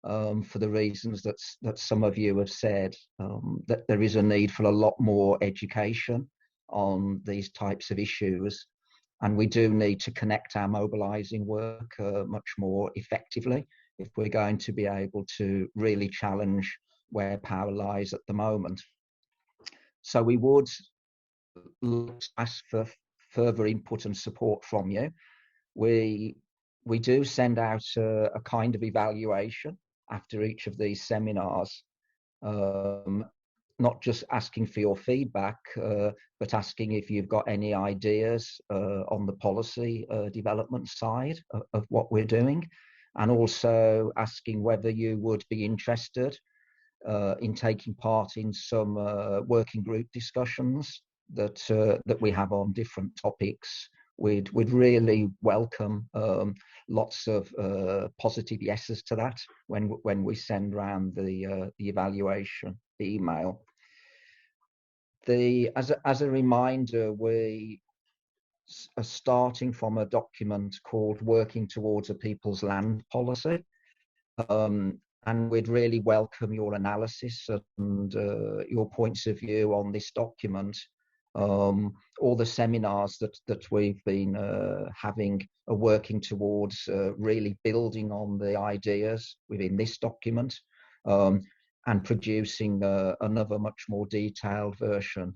for the reasons that some of you have said, that there is a need for a lot more education on these types of issues. And we do need to connect our mobilising work much more effectively if we're going to be able to really challenge where power lies at the moment. So we would ask for further input and support from you. We do send out a kind of evaluation after each of these seminars, not just asking for your feedback, but asking if you've got any ideas on the policy development side of what we're doing, and also asking whether you would be interested in taking part in some working group discussions that we have on different topics. We'd really welcome lots of positive yeses to that when we send around the evaluation email. As a reminder, we are starting from a document called Working Towards a People's Land Policy. And we'd really welcome your analysis and your points of view on this document. All the seminars that we've been having are working towards really building on the ideas within this document and producing another much more detailed version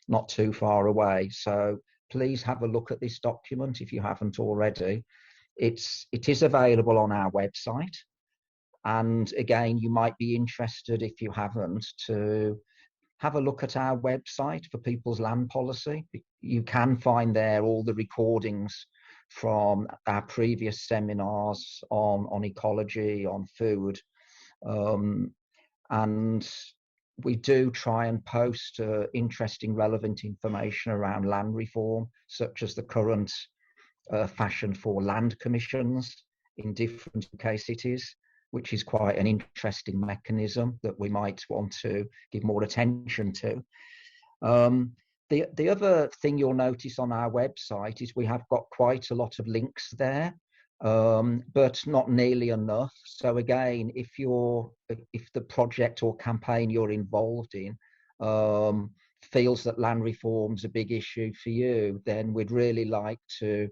not too far away. So please have a look at this document if you haven't already. It is available on our website. And again, you might be interested, if you haven't, to have a look at our website for People's Land Policy. You can find there all the recordings from our previous seminars on ecology, on food. And we do try and post interesting, relevant information around land reform, such as the current fashion for land commissions in different UK cities, which is quite an interesting mechanism that we might want to give more attention to. The other thing you'll notice on our website is we have got quite a lot of links there, but not nearly enough. So again, if the project or campaign you're involved in feels that land reform's a big issue for you, then we'd really like to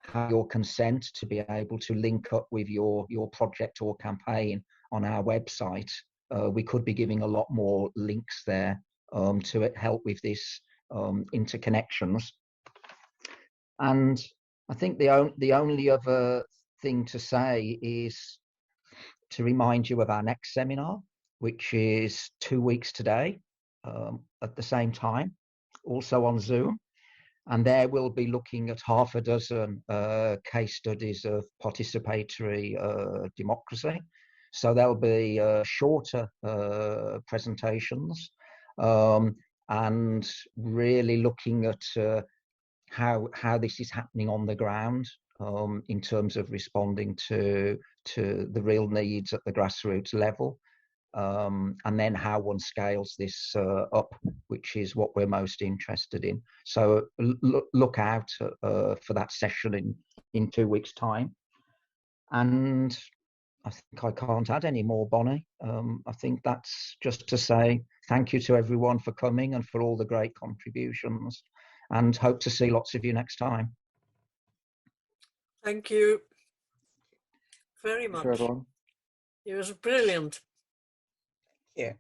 have your consent to be able to link up with your project or campaign on our website. We could be giving a lot more links there to help with this interconnections. And I think the only other thing to say is to remind you of our next seminar, which is 2 weeks today at the same time, also on Zoom. And there we'll be looking at half a dozen case studies of participatory democracy. So there'll be shorter presentations and really looking at how this is happening on the ground in terms of responding to the real needs at the grassroots level. And then how one scales this up, which is what we're most interested in. So look out for that session in 2 weeks' time. And I think I can't add any more, Bonnie. I think that's just to say thank you to everyone for coming and for all the great contributions, and hope to see lots of you next time. Thank you very much. Thank you, everyone. It was brilliant. Yeah.